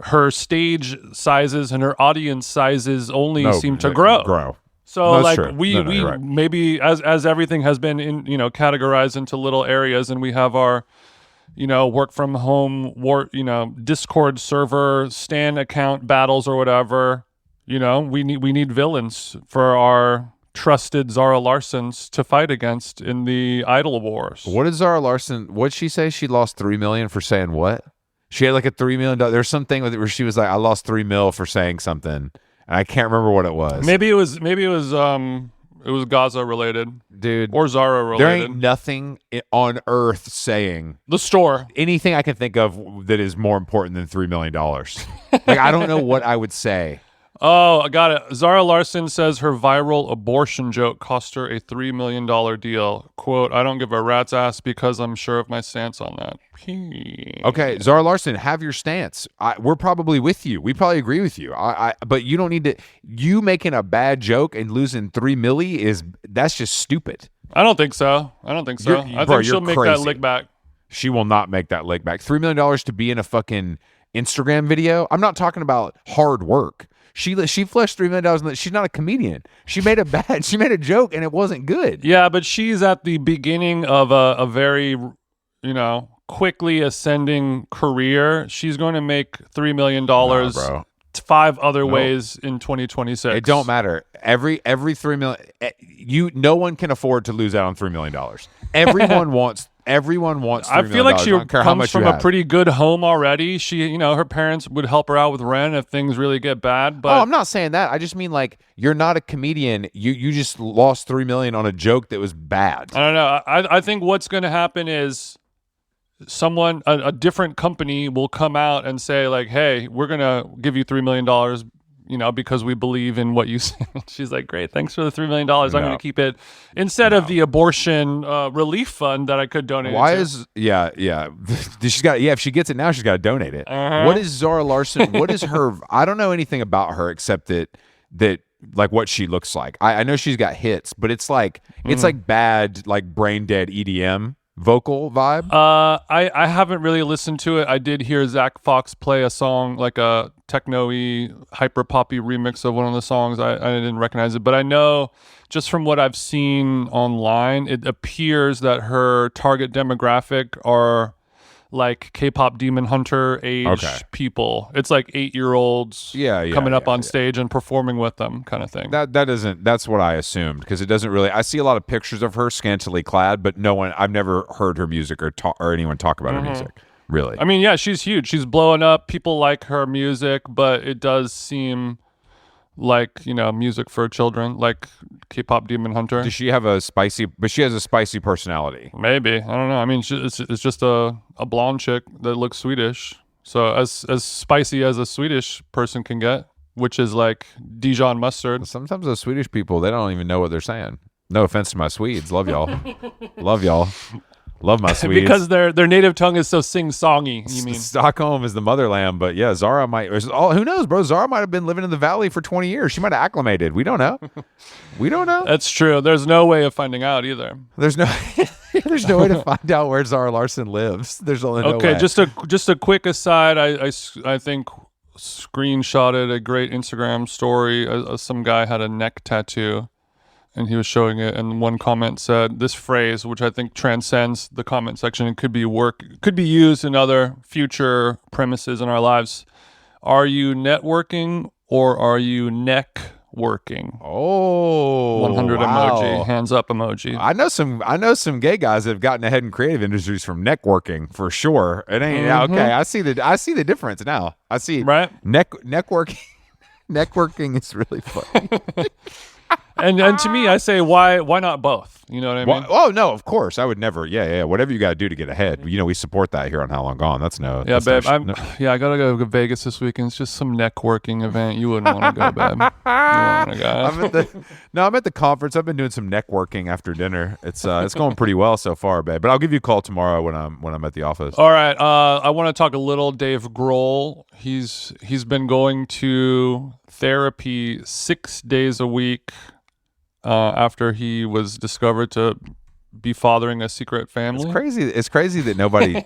Her stage sizes and her audience sizes only seem to grow. So like true. we right. Maybe as everything has been categorized into little areas, and we have our work from home, Discord server, Stan account battles or whatever. We need villains for our trusted Zara Larsons to fight against in the idol wars. What did Zara Larson? What'd she say? She lost $3 million for saying what? She had like a $3 million. There's something with it where she was like, I lost $3 million for saying something, and I can't remember what it was. Maybe it was It was Gaza related, dude, or Zara related. There ain't nothing on earth saying the store. Anything I can think of that is more important than $3 million. Like, I don't know what I would say. Oh, I got it. Zara Larsson says her viral abortion joke cost her a $3 million deal. Quote, I don't give a rat's ass because I'm sure of my stance on that. Okay, Zara Larsson, have your stance. We're probably with you. We probably agree with you. But you don't need to. You making a bad joke and losing $3 million that's just stupid. I don't think so. I think she'll make that lick back. She will not make that lick back. $3 million to be in a fucking Instagram video. I'm not talking about hard work. She flushed $3 million. She's not a comedian. She made a joke and it wasn't good. Yeah, but she's at the beginning of a very, quickly ascending career. She's going to make $3 million. Nah, bro. 5 other ways in 2026. It don't matter. Every $3 million, no one can afford to lose out on $3 million. Everyone wants. Everyone wants. I feel like she comes from a pretty good home already. She, her parents would help her out with rent if things really get bad. But I'm not saying that. I just mean like you're not a comedian. You just lost $3 million on a joke that was bad. I don't know. I think what's going to happen is someone, a different company will come out and say like, "Hey, we're going to give you $3 million." Because we believe in what you said. She's like, great, thanks for the $3 million. I'm going to keep it instead of the abortion relief fund that I could donate. If she gets it now, she's got to donate it. What is Zara Larsson? What is her? I don't know anything about her except that like what she looks like. I know she's got hits, but it's like bad, like brain dead EDM vocal vibe. I haven't really listened to it. I did hear Zach Fox play a song, like a techno-y, hyper poppy remix of one of the songs. I didn't recognize it, but I know just from what I've seen online, it appears that her target demographic are like K-pop Demon Hunter age people. It's like 8-year-olds coming up on stage and performing with them, kind of thing. That's what I assumed, because it doesn't really. I see a lot of pictures of her scantily clad, but I've never heard her music or anyone talk about her music. Really, I mean, yeah, she's huge. She's blowing up. People like her music, but it does seem like music for children, like K-pop Demon Hunter. Does she have she has a spicy personality? Maybe, I don't know. I mean, it's just a blonde chick that looks Swedish, so as spicy as a Swedish person can get, which is like Dijon mustard. Sometimes those Swedish people, they don't even know what they're saying. No offense to my Swedes, love y'all, love y'all. Love my Swedes. Because their native tongue is so sing-songy, you mean? Stockholm is the motherland, but yeah, Zara might... who knows, bro? Zara might have been living in the valley for 20 years. She might have acclimated. We don't know. We don't know. That's true. There's no way of finding out either. There's no way to find out where Zara Larsson lives. There's only no way. Just a quick aside. I think screenshotted a great Instagram story. Some guy had a neck tattoo, and he was showing it, and one comment said this phrase, which I think transcends the comment section and could be used in other future premises in our lives. Are you networking or are you neck working? Oh, 100 emoji, hands up emoji. I know some gay guys that have gotten ahead in creative industries from networking for sure. It ain't okay. I see the difference now. I see networking. Networking is really funny. And to me, I say, why not both? You know what I mean? Oh no, of course I would never. Yeah. Whatever you got to do to get ahead. We support that here on How Long Gone. That's no. Yeah, babe. I gotta go to Vegas this weekend. It's just some networking event. You wouldn't want to go, babe. You wouldn't want to go. I'm at the conference. I've been doing some networking after dinner. It's going pretty well so far, babe. But I'll give you a call tomorrow when I'm at the office. All right. I want to talk a little Dave Grohl. He's been going to therapy 6 days a week. After he was discovered to be fathering a secret family. It's crazy that nobody...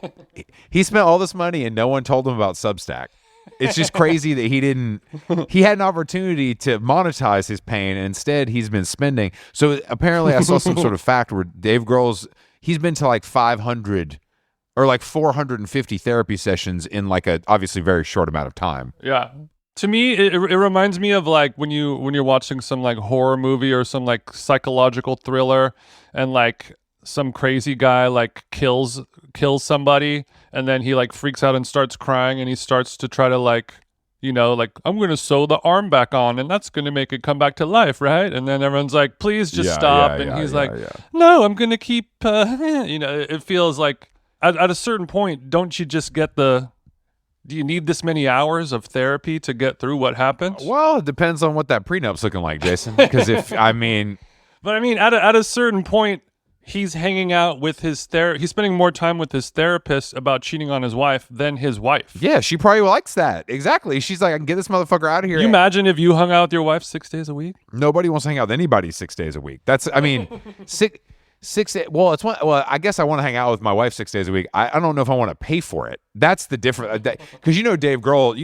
he spent all this money and no one told him about Substack. It's just crazy that he had an opportunity to monetize his pain, and instead he's been spending. So apparently I saw some sort of fact where Dave Grohl's... He's been to like 500 or like 450 therapy sessions in like a obviously very short amount of time. Yeah. To me, it reminds me of like when you're watching some like horror movie or some like psychological thriller, and like some crazy guy like kills somebody, and then he like freaks out and starts crying, and he starts to try to like like, I'm going to sew the arm back on and that's going to make it come back to life, right? And then everyone's like, please just stop. And he's like, no, I'm going to keep, it feels like at a certain point, don't you just get do you need this many hours of therapy to get through what happened? Well, it depends on what that prenup's looking like, Jason. Because But I mean, at a certain point, he's hanging out with his he's spending more time with his therapist about cheating on his wife than his wife. Yeah, she probably likes that. Exactly. She's like, I can get this motherfucker out of here. You imagine if you hung out with your wife 6 days a week? Nobody wants to hang out with anybody 6 days a week. Well, I guess I want to hang out with my wife 6 days a week. I don't know if I want to pay for it. That's the difference. Because Dave Grohl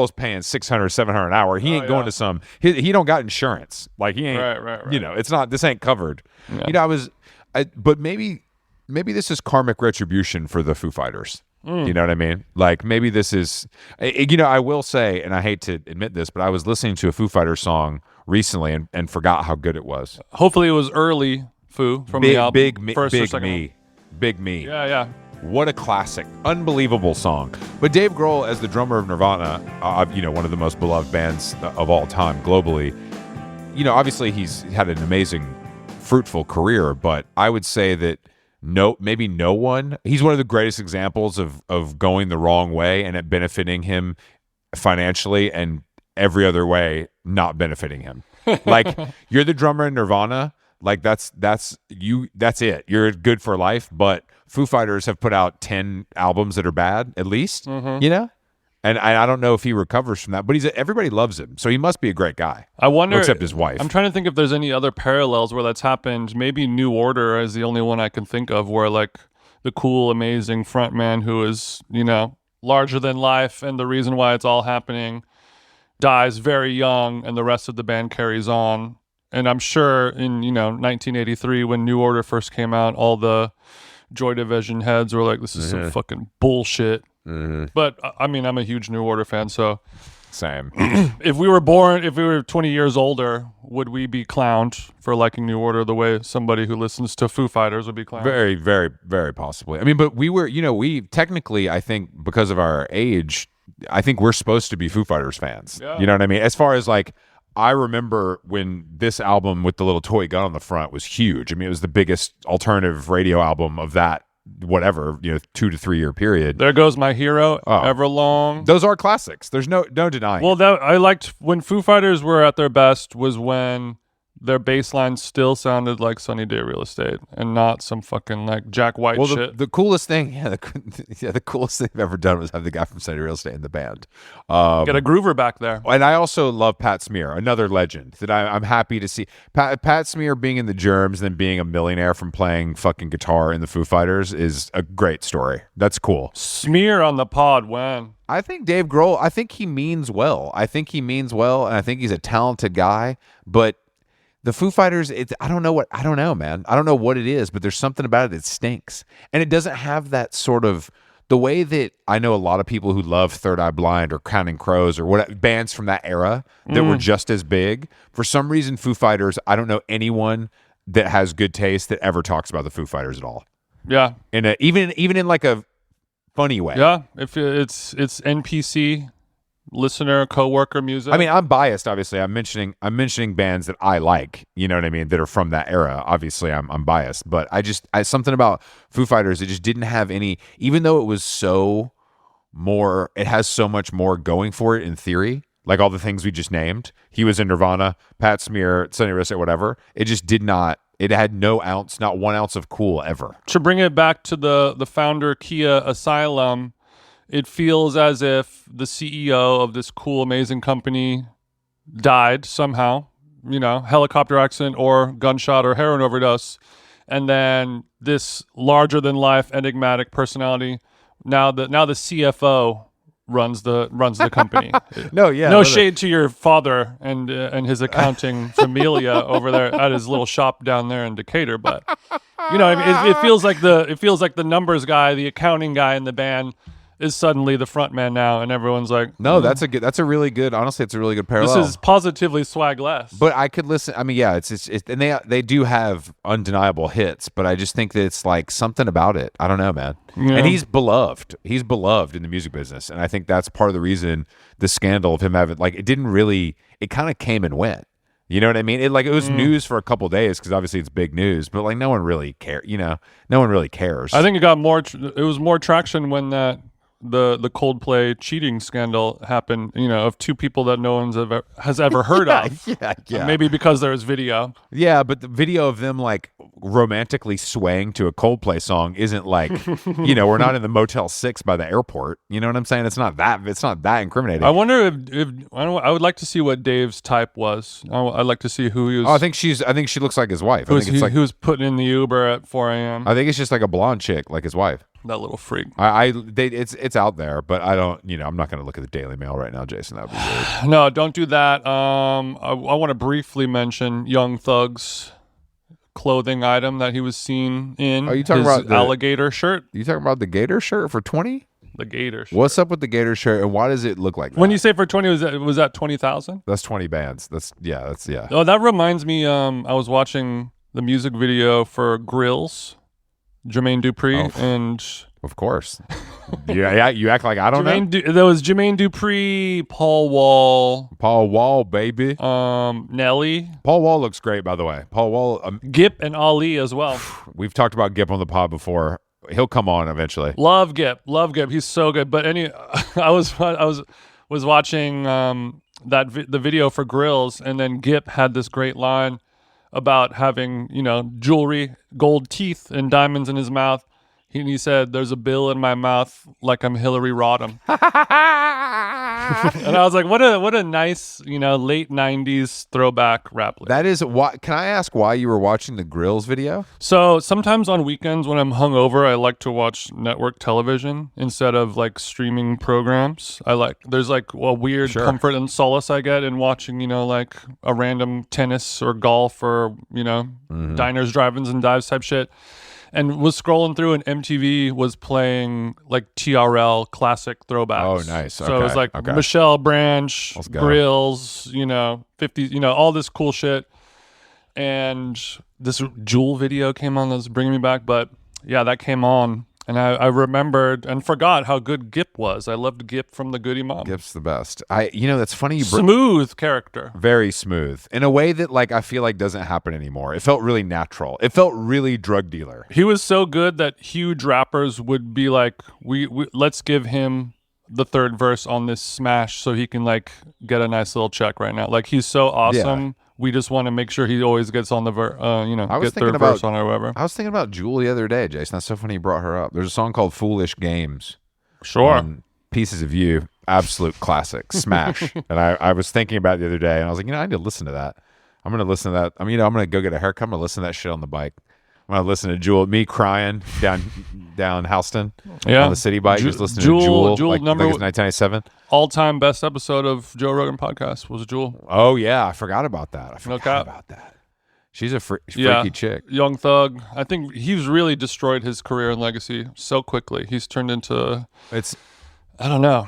is paying $600, $700 an hour. He ain't going to he don't got insurance. Like he ain't, right. It's not, this ain't covered. Yeah. But maybe this is karmic retribution for the Foo Fighters. You know what I mean? Like maybe this is, I will say, and I hate to admit this, but I was listening to a Foo Fighters song recently and forgot how good it was. Hopefully it was early Foo from the album. Big Me. Yeah. What a classic. Unbelievable song. But Dave Grohl, as the drummer of Nirvana, one of the most beloved bands of all time globally, obviously he's had an amazing, fruitful career, but I would say that he's one of the greatest examples of going the wrong way and it benefiting him financially and every other way not benefiting him. Like, you're the drummer in Nirvana. Like that's it. You're good for life. But Foo Fighters have put out 10 albums that are bad, at least. And I don't know if he recovers from that. But everybody loves him, so he must be a great guy. I wonder, except his wife. I'm trying to think if there's any other parallels where that's happened. Maybe New Order is the only one I can think of where like the cool, amazing frontman who is larger than life, and the reason why it's all happening dies very young, and the rest of the band carries on. And I'm sure in, 1983 when New Order first came out, all the Joy Division heads were like, this is some fucking bullshit. But, I'm a huge New Order fan, so... Same. If we were 20 years older, would we be clowned for liking New Order the way somebody who listens to Foo Fighters would be clowned? Very, very, very possibly. But we were, we technically, I think, because of our age, I think we're supposed to be Foo Fighters fans. Yeah. You know what I mean? As far as like... I remember when this album with the little toy gun on the front was huge. It was the biggest alternative radio album of that, 2 to 3 year period. There Goes My Hero, Everlong. Those are classics. There's no denying. Well, I liked when Foo Fighters were at their best was when their bass line still sounded like Sunny Day Real Estate and not some fucking like Jack White shit. The coolest thing, the coolest thing I've ever done was have the guy from Sunny Day Real Estate in the band. Get a groover back there. And I also love Pat Smear, another legend that I'm happy to see. Pat Smear being in the Germs and then being a millionaire from playing fucking guitar in the Foo Fighters is a great story. That's cool. Smear on the pod when? I think Dave Grohl, I think he means well. And I think he's a talented guy, but the Foo Fighters, I don't know, man. I don't know what it is, but there's something about it that stinks. And it doesn't have that sort of, the way that I know a lot of people who love Third Eye Blind or Counting Crows or what bands from that era that were just as big. For some reason, Foo Fighters, I don't know anyone that has good taste that ever talks about the Foo Fighters at all. Yeah. Even in like a funny way. Yeah. If it's NPC listener, coworker music. I'm biased, obviously. I'm mentioning bands that I like, you know what I mean, that are from that era. Obviously, I'm biased, but something about Foo Fighters, it just didn't have any, even though it was it has so much more going for it in theory, like all the things we just named. He was in Nirvana, Pat Smear, Sunny Day, whatever. It just did not, it had not 1 ounce of cool ever. To bring it back to the founder Cou Asylum, it feels as if the CEO of this cool, amazing company died somehow, helicopter accident or gunshot or heroin overdose. And then this larger than life enigmatic personality, now the CFO runs the company. No shade to your father and his accounting familia over there at his little shop down there in Decatur, but it feels like the numbers guy, the accounting guy in the band is suddenly the front man now, and everyone's like, No, that's a really good. Honestly, it's a really good parallel. This is positively swagless. But I could listen. I mean, yeah, it's and they do have undeniable hits, but I just think that it's like something about it. I don't know, man. Yeah. And he's beloved. He's beloved in the music business, and I think that's part of the reason the scandal of him having like it didn't really. It kind of came and went. You know what I mean? It was news for a couple of days because obviously it's big news, but like no one really cares. You know, no one really cares. I think it got more. It was more traction when the Coldplay cheating scandal happened. You know, of two people that no one's has ever heard of. Yeah. Maybe because there was video. Yeah, but the video of them like romantically swaying to a Coldplay song isn't like, you know, we're not in the Motel 6 by the airport. You know what I'm saying? It's not that incriminating. I wonder if I would like to see what Dave's type was. I'd like to see who he was. Oh, I think she looks like his wife. I think it's like who was putting in the Uber at 4 a.m. I think it's just like a blonde chick like his wife. That little freak. It's out there, but I don't. You know, I'm not going to look at the Daily Mail right now, Jason. That would be weird. No, don't do that. I want to briefly mention Young Thug's clothing item that he was seen in. Are you talking about the alligator shirt? You talking about the gator shirt for 20? The gator shirt. What's up with the gator shirt, and why does it look like that? When you say for 20, was that 20,000? That's 20 bands. That's yeah. Oh, that reminds me. I was watching the music video for Grillz. Jermaine Dupri and of course, yeah. You act like I don't know. There was Jermaine Dupri, Paul Wall, baby. Nelly. Paul Wall looks great, by the way. Paul Wall, Gip and Ali as well. We've talked about Gip on the pod before. He'll come on eventually. Love Gip. He's so good. But I was watching the video for Grillz, and then Gip had this great line about having, you know, jewelry, gold teeth, and diamonds in his mouth. He said, "There's a bill in my mouth like I'm Hillary Rodham." And I was like, what a nice, you know, late 90s throwback rap lyric. That is why. Can I ask why you were watching the Grillz video? So sometimes on weekends when I'm hungover, I like to watch network television instead of like streaming programs. There's like a weird comfort and solace I get in watching, you know, like a random tennis or golf or, you know, diners, drive-ins, and dives type shit. And was scrolling through, and MTV was playing like TRL classic throwbacks. Oh, nice. So it was like Michelle Branch, Grillz, you know, 50s, you know, all this cool shit. And this Jewel video came on that was bringing me back. But yeah, that came on. And I remembered and forgot how good Gip was. I loved Gip from the Goody Mob. Gip's the best. That's funny. Smooth character. Very smooth. In a way that like I feel like doesn't happen anymore. It felt really natural. It felt really drug dealer. He was so good that huge rappers would be like, we let's give him the third verse on this smash so he can like get a nice little check right now. Like he's so awesome. Yeah. We just want to make sure he always gets on the get third verse on or whatever. I was thinking about Jewel the other day, Jason. That's so funny you brought her up. There's a song called Foolish Games. Sure. Pieces of You, absolute classic, smash. And I was thinking about it the other day, and I was like, I need to listen to that. I'm going to listen to that. I'm going to go get a haircut. I'm going to listen to that shit on the bike. I'm going to listen to Jewel, me crying down Houston on the city bike, just listening to Jewel like it's 1997. All-time best episode of Joe Rogan podcast was Jewel. Oh, yeah. I forgot about that. About that. She's a freaky chick. Young Thug. I think he's really destroyed his career and legacy so quickly. He's turned into... I don't know.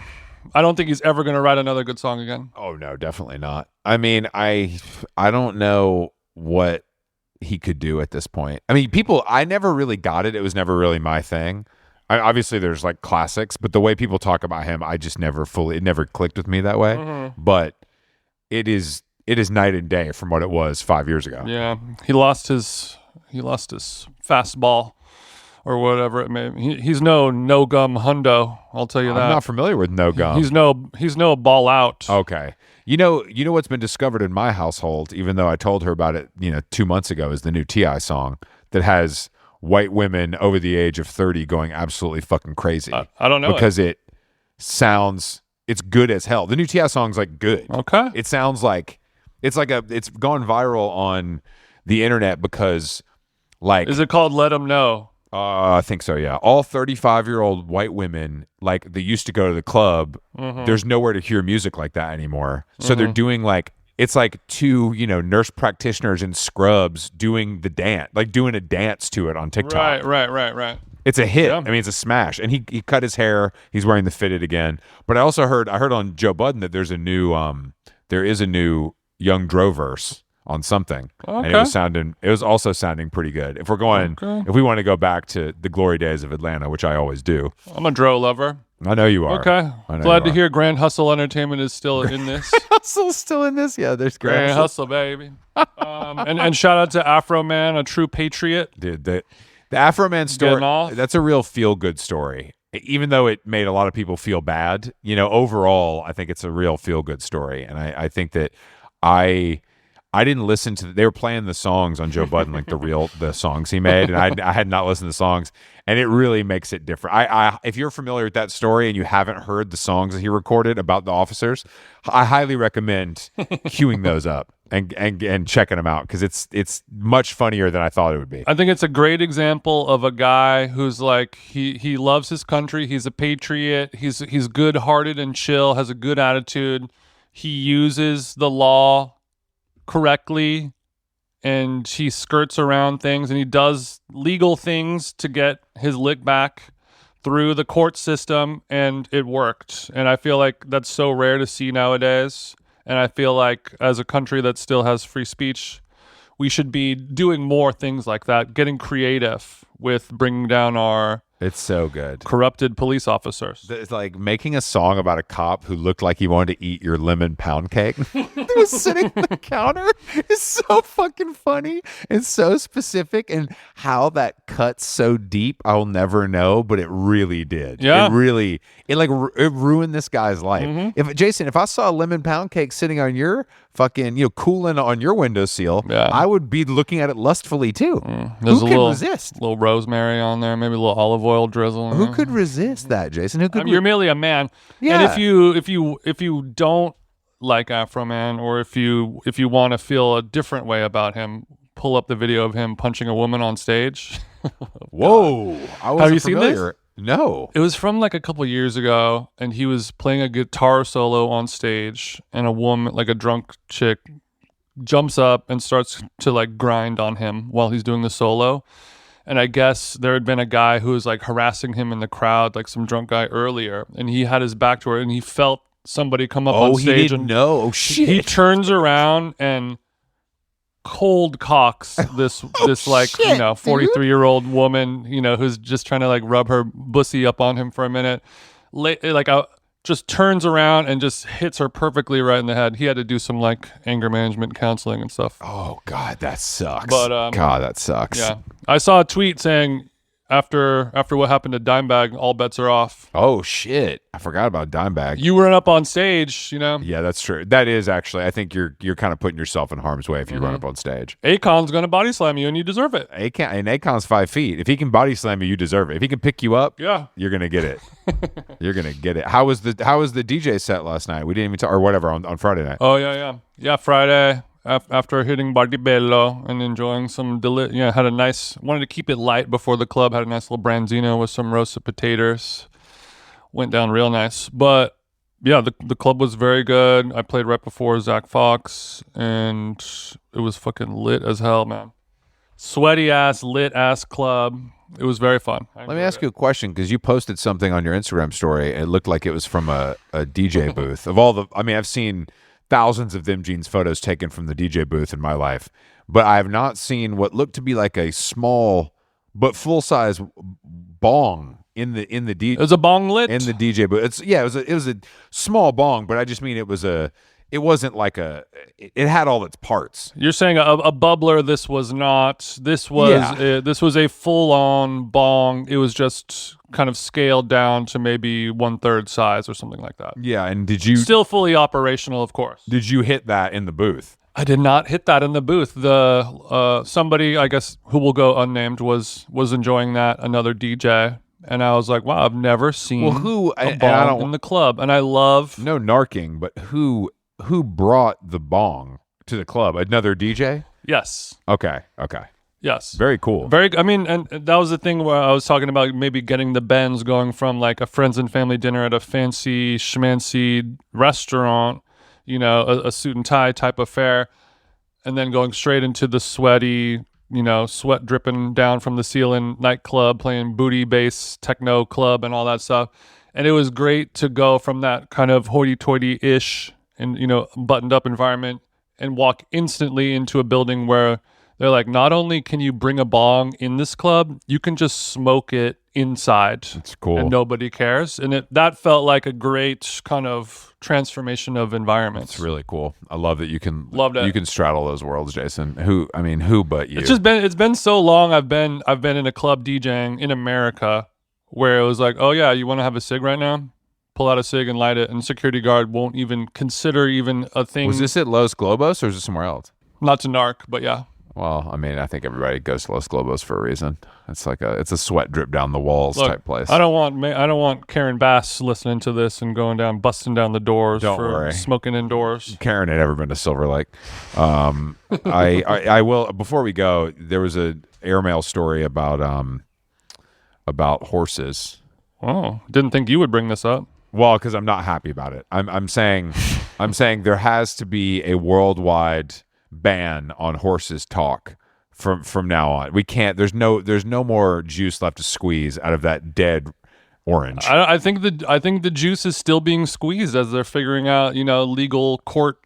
I don't think he's ever going to write another good song again. Oh, no, definitely not. I mean, I don't know what he could do at this point. I mean, I never really got it. It was never really my thing. Obviously, there's like classics, but the way people talk about him, I just it never clicked with me that way. Mm-hmm. But it is night and day from what it was 5 years ago. Yeah, he lost his fastball or whatever it may be. He's no gum hundo. I'll tell you that. I'm not familiar with no gum. He's no ball out. Okay. You know what's been discovered in my household, even though I told her about it, 2 months ago, is the new T.I. song that has white women over the age of 30 going absolutely fucking crazy. I don't know. Because it's good as hell. The new T.I. song's like good. Okay. It sounds like it's gone viral on the internet because like. Is it called Let 'Em Know? I think so, yeah. All 35-year-old white women, like they used to go to the club. Mm-hmm. There's nowhere to hear music like that anymore. So they're doing like, it's like two, nurse practitioners in scrubs doing the dance, like doing a dance to it on TikTok. Right. It's a hit. Yeah. I mean, it's a smash. And he cut his hair. He's wearing the fitted again. But I heard on Joe Budden that there is a new Young Dro verse on something. Okay. And it was also sounding pretty good. If we want to go back to the glory days of Atlanta, which I always do. I'm a Dro lover. I know you are. Okay. Glad to hear Grand Hustle Entertainment is still in this. Hustle's still in this? Yeah, there's Grand Hustle, baby. And shout out to Afroman, a true patriot. Dude, the Afroman story, that's a real feel-good story. Even though it made a lot of people feel bad, overall, I think it's a real feel-good story. And I think that I didn't listen to they were playing the songs on Joe Budden, like the songs he made, and I had not listened to the songs, and it really makes it different. I if you're familiar with that story and you haven't heard the songs that he recorded about the officers, I highly recommend queuing those up and checking them out, because it's much funnier than I thought it would be. I think it's a great example of a guy who's like he loves his country, he's a patriot, he's good-hearted and chill, has a good attitude. He uses the law correctly, and he skirts around things, and he does legal things to get his lick back through the court system, and it worked. And I feel like that's so rare to see nowadays, and I feel like as a country that still has free speech, we should be doing more things like that, getting creative with bringing down our It's so good. corrupted police officers. It's like making a song about a cop who looked like he wanted to eat your lemon pound cake. He was sitting on the counter. It's so fucking funny and so specific, and how that cuts so deep, I'll never know, but it really did. Yeah. It ruined this guy's life. If I saw a lemon pound cake sitting on your fucking, cooling on your windowsill, I would be looking at it lustfully too. There's Who can resist? A little rosemary on there, maybe a little olive oil drizzle. Who could resist that, Jason? You're merely a man. Yeah. And if you don't like Afroman, or if you want to feel a different way about him, pull up the video of him punching a woman on stage. Whoa. Have you seen this? No. It was from like a couple years ago, and he was playing a guitar solo on stage, and a woman, like a drunk chick, jumps up and starts to like grind on him while he's doing the solo. And I guess there had been a guy who was like harassing him in the crowd, like some drunk guy earlier, and he had his back to her, and he felt somebody come up on stage. He didn't know. Oh shit. He turns around and cold cocks this 43-year-old woman, who's just trying to like rub her bussy up on him for a minute. Just turns around and just hits her perfectly right in the head. He had to do some like anger management counseling and stuff. Oh God, that sucks. But God, that sucks. Yeah, I saw a tweet saying after what happened to Dimebag, all bets are off. Oh shit, I forgot about Dimebag. You run up on stage, Yeah, that's true. That is actually, I think you're kind of putting yourself in harm's way if you run up on stage. Akon's gonna body slam you, and you deserve it. Akon's 5 feet. If he can body slam you, you deserve it. If he can pick you up, you're gonna get it. You're gonna get it. How was the DJ set last night? We didn't even talk, or whatever, on Friday night. Oh yeah. Friday. After hitting Bardibello and enjoying some wanted to keep it light before the club, had a nice little branzino with some roasted potatoes. Went down real nice. But yeah, the club was very good. I played right before Zach Fox, and it was fucking lit as hell, man. Sweaty ass, lit ass club. It was very fun. Let me ask you a question, because you posted something on your Instagram story. It looked like it was from a DJ booth. I've seen thousands of them jeans photos taken from the DJ booth in my life, but I have not seen what looked to be like a small but full size bong in the DJ. It was a bong lit in the DJ booth. It was a small bong, but I just mean it wasn't like it had all its parts. You're saying a bubbler. This was not. This was a full on bong. It was just kind of scaled down to maybe 1/3 size or something like that. Yeah, and did you still fully operational? Of course. Did you hit that in the booth? I did not hit that in the booth. The somebody, I guess, who will go unnamed, was enjoying that. Another DJ. And I was like, wow, I've never seen a bong in the club. And I love no narking, but who brought the bong to the club? Another DJ? Yes. Okay. Yes. Very cool. And that was the thing where I was talking about maybe getting the bends, going from like a friends and family dinner at a fancy schmancy restaurant, a suit and tie type affair, and then going straight into the sweaty, sweat dripping down from the ceiling nightclub, playing booty bass techno club and all that stuff. And it was great to go from that kind of hoity-toity-ish and, buttoned up environment and walk instantly into a building where they're like, not only can you bring a bong in this club, you can just smoke it inside. It's cool. And nobody cares. And that felt like a great kind of transformation of environment. It's really cool. I love that you can straddle those worlds, Jason. Who but you? It's been so long I've been in a club DJing in America where it was like, oh yeah, you want to have a cig right now? Pull out a cig and light it, and security guard won't even consider even a thing. Was this at Los Globos or is this somewhere else? Not to narc, but yeah. Well, I think everybody goes to Los Globos for a reason. It's like it's a sweat drip down the walls type place. I don't want Karen Bass listening to this and busting down the doors smoking indoors. Karen had ever been to Silver Lake. I will. Before we go, there was a airmail story about horses. Oh, didn't think you would bring this up. Well, because I'm not happy about it. I'm saying there has to be a worldwide ban on horses talk from now on. We can't. There's no more juice left to squeeze out of that dead orange. I think the juice is still being squeezed as they're figuring out legal court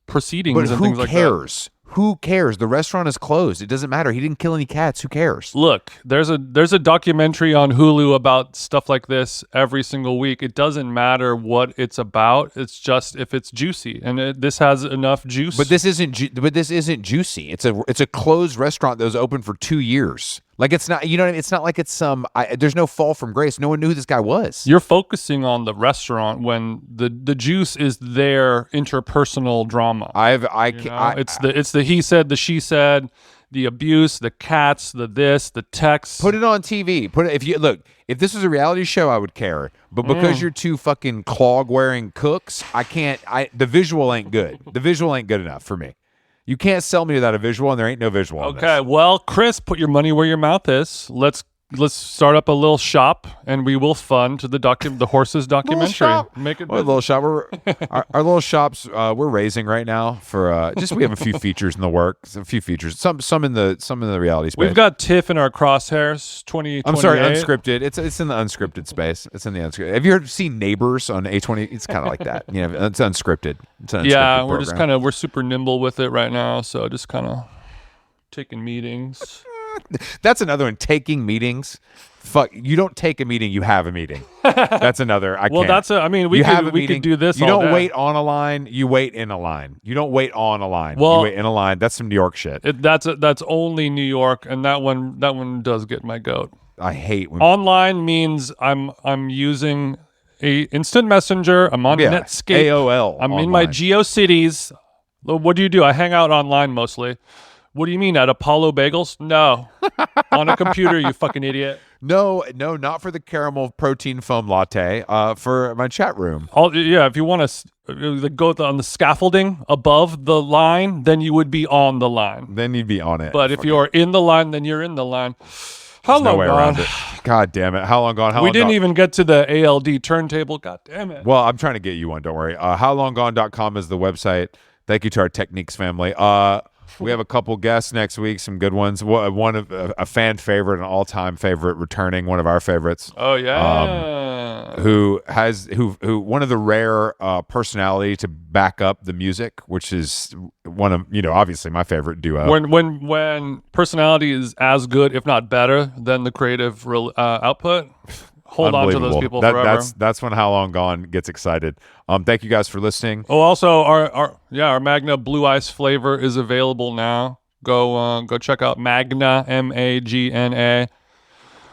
proceedings and things like that. But who cares? Who cares? The restaurant is closed. It doesn't matter. He didn't kill any cats. Who cares? Look, there's a documentary on Hulu about stuff like this every single week. It doesn't matter what it's about. It's just if it's juicy, and this has enough juice. But this isn't juicy. It's a closed restaurant that was open for 2 years. Like it's not, you know what I mean? It's not like it's there's no fall from grace. No one knew who this guy was. You're focusing on the restaurant when the juice is their interpersonal drama. It's the he said, the she said, the abuse, the cats, the this, the text. Put it on TV. If this was a reality show, I would care. But because you're two fucking clog wearing cooks, I can't. The visual ain't good. The visual ain't good enough for me. You can't sell me without a visual, and there ain't no visual. Okay, well, Chris, put your money where your mouth is. Let's start up a little shop, and we will fund the horses documentary. Make it a little shop. Our little shops. We're raising right now for we have a few features in the works. A few features. Some in the reality space. We've got TIFF in our crosshairs. 2028. I'm sorry, unscripted. It's in the unscripted space. It's in the unscripted. Have you ever seen Neighbors on A20? It's kind of like that. It's unscripted. It's an unscripted we're just we're super nimble with it right now. So just kind of taking meetings. That's another one. Taking meetings. Fuck, you don't take a meeting, you have a meeting. That's another. We could do this. You don't wait on a line, you wait in a line. You don't wait on a line. You wait in a line. That's some New York shit. That's only New York, and that one does get my goat. I hate when online means I'm using a instant messenger. I'm on Netscape. AOL. I'm online. in my GeoCities. What do? I hang out online mostly. What do you mean, at Apollo Bagels? No. On a computer, you fucking idiot. No, not for the caramel protein foam latte. For my chat room. If you want to go on the scaffolding above the line, then you would be on the line. Then you'd be on it. But if you're in the line, then you're in the line. How long gone? God damn it. How long gone? We didn't even get to the ALD turntable. God damn it. Well, I'm trying to get you one. Don't worry. Howlonggone.com is the website. Thank you to our Techniques family. We have a couple guests next week, some good ones. One of a fan favorite, an all-time favorite, returning one of our favorites. Oh yeah, who one of the rare personality to back up the music, which is one of obviously my favorite duo. When personality is as good, if not better, than the creative output. Hold on to those people forever. That's when How Long Gone gets excited. Thank you guys for listening. Oh, also our Magna Blue Ice flavor is available now. Go check out Magna MAGNA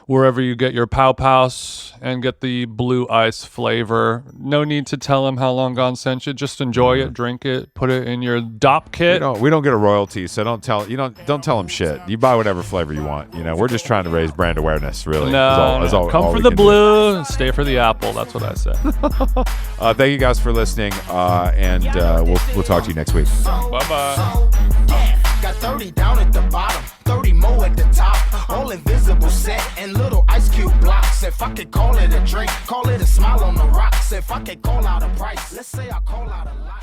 wherever you get your Pow Pows and get the Blue Ice flavor. No need to tell them How Long Gone sent you. Just enjoy it, drink it, put it in your DOP kit. We don't get a royalty, so don't tell them shit. You buy whatever flavor you want. We're just trying to raise brand awareness, really. Come for the blue, stay for the apple. That's what I say. Thank you guys for listening, and we'll talk to you next week. Bye-bye. Got 30 down at the bottom, 30 more at the top. All invisible set and little ice cube blocks. If I could call it a drink, call it a smile on the rocks. If I could call out a price, let's say I call out a lot.